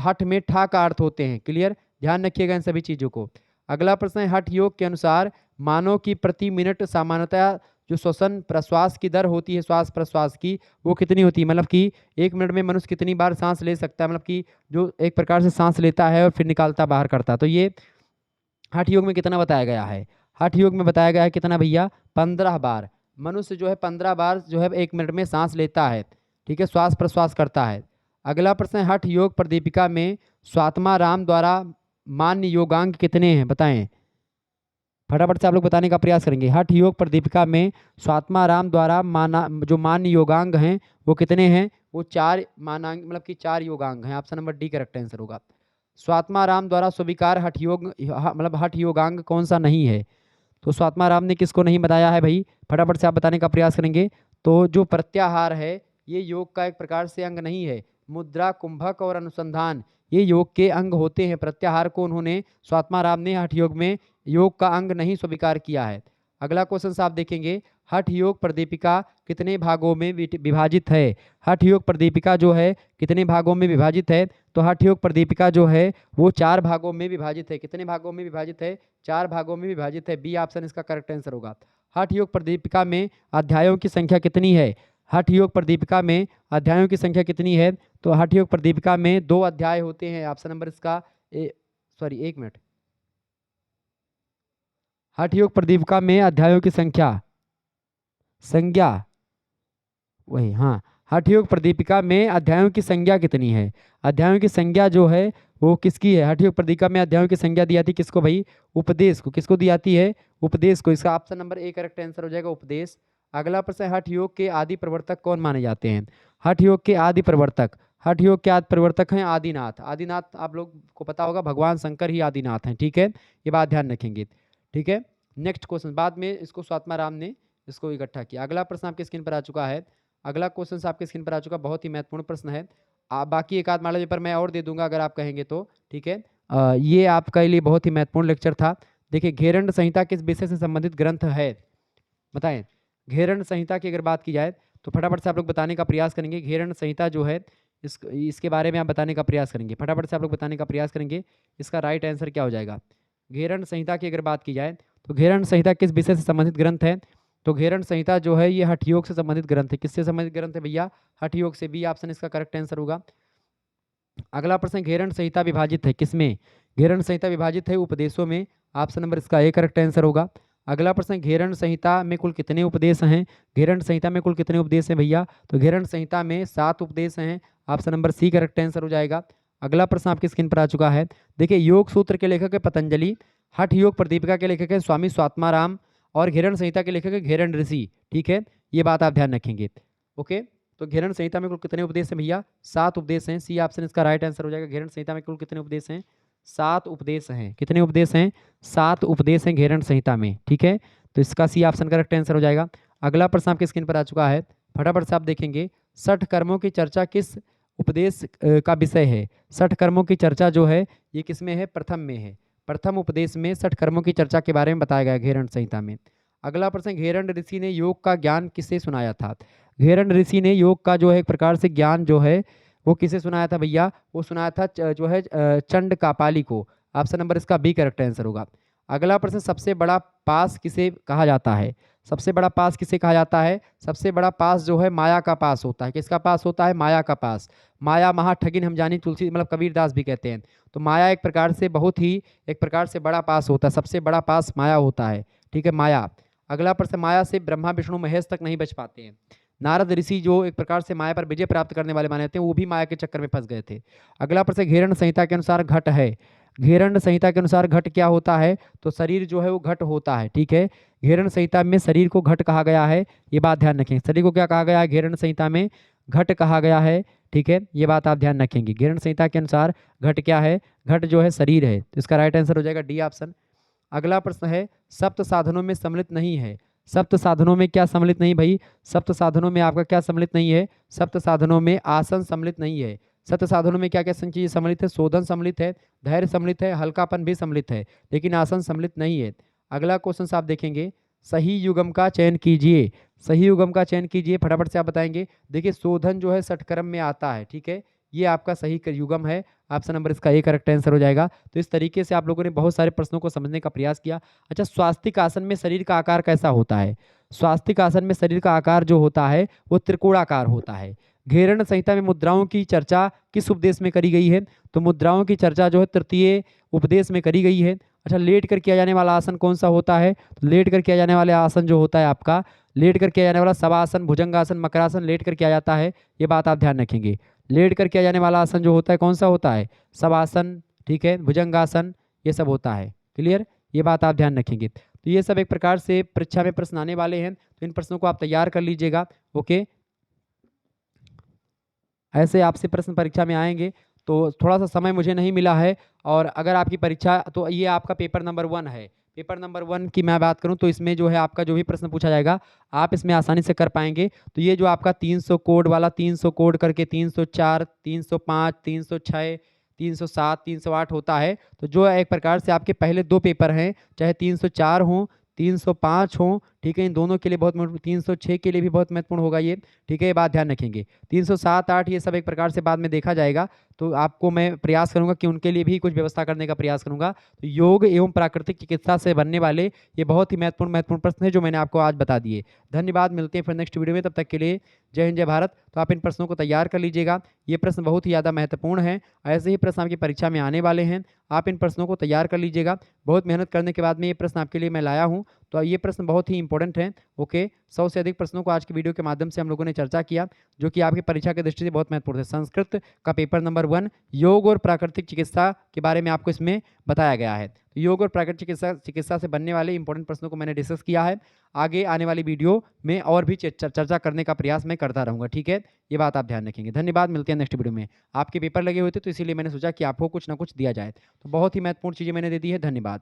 हठ में ठा का अर्थ होते हैं। क्लियर, ध्यान रखिएगा इन सभी चीजों को। अगला प्रश्न है, हठ योग के अनुसार मानव की प्रति मिनट सामान्यतः जो श्वसन प्रश्वास की दर होती है, श्वास प्रश्वास की, वो कितनी होती है? मतलब कि एक मिनट में मनुष्य कितनी बार सांस ले सकता है? मतलब कि जो एक प्रकार से सांस लेता है और फिर निकालता बाहर करता है। तो ये हठ योग में कितना बताया गया है? हठ योग में बताया गया है कितना भैया? 15 बार। मनुष्य जो है 15 बार जो है एक मिनट में सांस लेता है। ठीक है, श्वास प्रश्वास करता है। अगला प्रश्न है, हठ योग प्रदीपिका में स्वात्मा राम द्वारा मान्य योगांग कितने हैं बताएं? फटाफट से आप लोग बताने का प्रयास करेंगे। हठ योग प्रदीपिका में स्वात्मा राम द्वारा जो मान्य योगांग हैं वो कितने हैं? वो 4 मानांग, मतलब कि 4 योगांग हैं। Option number D correct answer होगा। स्वात्मा राम द्वारा स्वीकार हठ योग मतलब हठ योगांग कौन सा नहीं है? तो स्वात्मा राम ने किसको नहीं बताया है भाई? फटाफट से आप बताने का प्रयास करेंगे। तो जो प्रत्याहार है ये योग का एक प्रकार से अंग नहीं है। मुद्रा, कुंभक और अनुसंधान ये योग के अंग होते हैं। प्रत्याहार को उन्होंने, स्वात्मा राम ने हठ योग में योग का अंग नहीं स्वीकार किया है। अगला क्वेश्चन आप देखेंगे, हठ योग प्रदीपिका कितने भागों में विभाजित है? हठ योग प्रदीपिका जो है कितने भागों में विभाजित है? तो हठ योग प्रदीपिका जो है वो 4 भागों में विभाजित है। कितने भागों में विभाजित है? 4 भागों में विभाजित है। बी ऑप्शन इसका करेक्ट आंसर होगा। हठ योग प्रदीपिका में अध्यायों की संख्या कितनी है? हठ योग प्रदीपिका में अध्यायों की संख्या कितनी है? तो हठ योग प्रदीपिका में 2 अध्याय होते हैं। ऑप्शन नंबर इसका सॉरी 1 मिनट। हठ योग प्रदीपिका में अध्यायों की संज्ञा वही, हाँ, हठ योग प्रदीपिका में अध्यायों की संज्ञा कितनी है? अध्यायों की संज्ञा जो है वो किसकी है? हठ योग प्रदीपिका में अध्यायों की संज्ञा दी जाती है किसको भाई? उपदेश को। किसको दी जाती है? उपदेश को। इसका option number A correct answer हो जाएगा, उपदेश। अगला प्रश्न, हठ योग के आदि प्रवर्तक कौन माने जाते हैं? हठ योग के आदि प्रवर्तक, हठ योग के आदि प्रवर्तक हैं आदिनाथ। आदिनाथ आप लोग को पता होगा, भगवान शंकर ही आदिनाथ हैं, ठीक है, ये बात ध्यान रखेंगे, ठीक है। नेक्स्ट क्वेश्चन, बाद में इसको स्वात्माराम ने इसको इकट्ठा किया। अगला प्रश्न आपके स्क्रीन पर आ चुका है। अगला क्वेश्चन आपके स्क्रीन पर आ चुका, बहुत ही महत्वपूर्ण प्रश्न है। बाकी एक आध मॉडल पेपर मैं और दे दूंगा अगर आप कहेंगे तो, ठीक है। ये आपके लिए बहुत ही महत्वपूर्ण लेक्चर था। देखिए, घेरंड संहिता किस विषय से संबंधित ग्रंथ है? बताएं। घेरंड संहिता की अगर बात की जाए तो फटाफट से आप लोग बताने का प्रयास करेंगे। घेरंड संहिता जो है इसके बारे में आप बताने का प्रयास करेंगे, फटाफट से आप लोग बताने का प्रयास करेंगे। इसका राइट आंसर क्या हो जाएगा? घेरंड संहिता की अगर बात की जाए तो घेरंड संहिता किस विषय से संबंधित ग्रंथ है? तो घेरंड संहिता जो है ये हठ योग से संबंधित ग्रंथ है। किससे संबंधित ग्रंथ है भैया? हठ योग से। बी ऑप्शन इसका करेक्ट आंसर होगा। अगला प्रश्न, घेरंड संहिता विभाजित है किसमें? घेरंड संहिता विभाजित है उपदेशों में। ऑप्शन नंबर इसका ए करेक्ट आंसर होगा। अगला प्रश्न, घेरंड संहिता में कुल कितने उपदेश हैं? घेरंड संहिता में कुल कितने उपदेश हैं भैया? तो घेरंड संहिता में 7 उपदेश हैं। Option number C correct answer हो जाएगा। अगला प्रश्न आपकी स्क्रीन पर आ चुका है। देखिए, योग सूत्र के लेखक है पतंजलि, हठ योग प्रदीपिका के लेखक है स्वामी स्वात्माराम, और घेरंड संहिता के लेखक है घेरंड ऋषि, ठीक है, ये बात आप ध्यान रखेंगे। ओके, तो घेरंड संहिता में कुल कितने उपदेश हैं भैया? 7 उपदेश हैं। सी ऑप्शन इसका राइट आंसर हो जाएगा। घेरंड संहिता में कुल कितने उपदेश हैं? 7 उपदेश हैं। कितने उपदेश हैं? 7 उपदेश हैं घेरंड संहिता में, ठीक है, तो इसका सी ऑप्शन करेक्ट आंसर हो जाएगा। अगला प्रश्न आपकी स्क्रीन पर आ चुका है, फटाफट से आप देखेंगे। 60 कर्मों की चर्चा किस उपदेश का विषय है? 60 कर्मों की चर्चा जो है ये किस में है? प्रथम में है। प्रथम उपदेश में 60 कर्मों की चर्चा के बारे में बताया गया घेरंड संहिता में। अगला प्रश्न, घेरंड ऋषि ने योग का ज्ञान किससे सुनाया था? घेरंड ऋषि ने योग का जो है एक प्रकार से ज्ञान जो है वो किसे सुनाया था भैया? वो सुनाया था जो है चंड कापाली को। ऑप्शन नंबर इसका बी करेक्ट आंसर होगा। अगला प्रश्न, सबसे बड़ा पास किसे कहा जाता है? सबसे बड़ा पास किसे कहा जाता है? सबसे बड़ा पास जो है माया का पास होता है। किसका पास होता है? माया का पास। माया महा ठगिन हम जानी तुलसी मतलब कबीरदास भी कहते हैं। तो माया एक प्रकार से बहुत ही एक प्रकार से बड़ा पास होता है। सबसे बड़ा पास माया होता है, ठीक है, माया। अगला प्रश्न, माया से ब्रह्मा विष्णु महेश तक नहीं बच पाते हैं। नारद ऋषि जो एक प्रकार से माया पर विजय प्राप्त करने वाले माने जाते हैं, वो भी माया के चक्कर में फंस गए थे। अगला प्रश्न, घेरंड संहिता के अनुसार घट है। घेरंड संहिता के अनुसार घट क्या होता है? तो शरीर जो है वो घट होता है, ठीक है। घेरंड संहिता में शरीर को घट कहा गया है, ये बात ध्यान रखें। शरीर को क्या कहा गया है? घेरंड संहिता में घट कहा गया है, ठीक है, ये बात आप ध्यान रखेंगे। घेरंड संहिता के अनुसार घट क्या है? घट जो है शरीर है, तो इसका राइट आंसर हो जाएगा डी ऑप्शन। अगला प्रश्न है, सप्त साधनों में सम्मिलित नहीं है। सप्त साधनों में क्या सम्मिलित नहीं भाई? सप्त साधनों में आपका क्या सम्मिलित नहीं है? सप्त साधनों में आसन सम्मिलित नहीं है। सप्त साधनों में क्या क्या चीजें सम्मिलित है? शोधन सम्मिलित है, धैर्य सम्मिलित है, हल्कापन भी सम्मिलित है, लेकिन आसन सम्मिलित नहीं है। अगला क्वेश्चन आप देखेंगे, सही युगम का चयन कीजिए। सही युगम का चयन कीजिए, फटाफट से आप बताएंगे। देखिए, शोधन जो है षटक्रम में आता है, ठीक है, ये आपका सही युगम है। ऑप्शन नंबर इसका ए करेक्ट आंसर हो जाएगा। तो इस तरीके से आप लोगों ने बहुत सारे प्रश्नों को समझने का प्रयास किया। अच्छा, स्वास्तिक आसन में शरीर का आकार कैसा होता है? स्वास्तिक आसन में शरीर का आकार जो होता है वो त्रिकोणाकार होता है। घेरंड संहिता में मुद्राओं की चर्चा किस उपदेश में करी गई है? तो मुद्राओं की चर्चा जो है तृतीय उपदेश में करी गई है। अच्छा, लेट कर किया जाने वाला आसन कौन सा होता है? तो लेट कर किया जाने वाला आसन जो होता है आपका, लेट कर किया जाने वाला शवासन, भुजंगासन, मकरासन लेट कर किया जाता है, ये बात आप ध्यान रखेंगे। लेट कर किया जाने वाला आसन जो होता है कौन सा होता है? शवासन, ठीक है, भुजंगासन, ये सब होता है। क्लियर, ये बात आप ध्यान रखेंगे। तो ये सब एक प्रकार से परीक्षा में प्रश्न आने वाले हैं, तो इन प्रश्नों को आप तैयार कर लीजिएगा। ओके, ऐसे आपसे प्रश्न परीक्षा में आएंगे, तो थोड़ा सा समय मुझे नहीं मिला है। और अगर आपकी परीक्षा, तो ये आपका पेपर नंबर 1 है। पेपर नंबर 1 की मैं बात करूं तो इसमें जो है आपका जो भी प्रश्न पूछा जाएगा आप इसमें आसानी से कर पाएंगे। तो ये जो आपका 300 कोड वाला, 300 कोड करके 304, 305, 306, 307, 308 होता है, तो जो एक प्रकार से आपके पहले 2 पेपर हैं, चाहे 304 हों, 305 हों, ठीक है, इन दोनों के लिए बहुत महत्वपूर्ण, 306 के लिए भी बहुत महत्वपूर्ण होगा ये, ठीक है, ये बात ध्यान रखेंगे। 307, 8 ये सब एक प्रकार से बाद में देखा जाएगा, तो आपको मैं प्रयास करूंगा कि उनके लिए भी कुछ व्यवस्था करने का प्रयास करूंगा। तो योग एवं प्राकृतिक चिकित्सा से बनने वाले ये बहुत ही महत्वपूर्ण प्रश्न है जो मैंने आपको आज बता दिए। धन्यवाद, मिलते हैं फिर नेक्स्ट वीडियो में, तब तक के लिए जय हिंद, जय भारत। तो आप इन प्रश्नों को तैयार कर लीजिएगा, ये प्रश्न बहुत ही ज़्यादा महत्वपूर्ण है, ऐसे ही प्रश्न आपकी परीक्षा में आने वाले हैं, आप इन प्रश्नों को तैयार कर लीजिएगा। बहुत मेहनत करने के बाद में ये प्रश्न आपके लिए मैं लाया हूँ, तो ये प्रश्न बहुत ही इंपॉर्टेंट है। ओके, 100 से अधिक प्रश्नों को आज की वीडियो के माध्यम से हम लोगों ने चर्चा किया, जो कि आपकी परीक्षा की दृष्टि से बहुत महत्वपूर्ण है। संस्कृत का पेपर नंबर 1 योग और प्राकृतिक चिकित्सा के बारे में आपको इसमें बताया गया है। योग और प्राकृतिक चिकित्सा से बनने वाले इंपॉर्टेंट प्रश्नों को मैंने डिस्कस किया है। आगे आने वाली वीडियो में और भी चर्चा करने का प्रयास मैं करता रहूँगा, ठीक है, ये बात आप ध्यान रखेंगे। धन्यवाद, मिलते हैं नेक्स्ट वीडियो में। आपके पेपर लगे हुए थे, तो इसीलिए मैंने सोचा कि आपको कुछ ना कुछ दिया जाए, तो बहुत ही महत्वपूर्ण चीज़ें मैंने दे दी है। धन्यवाद।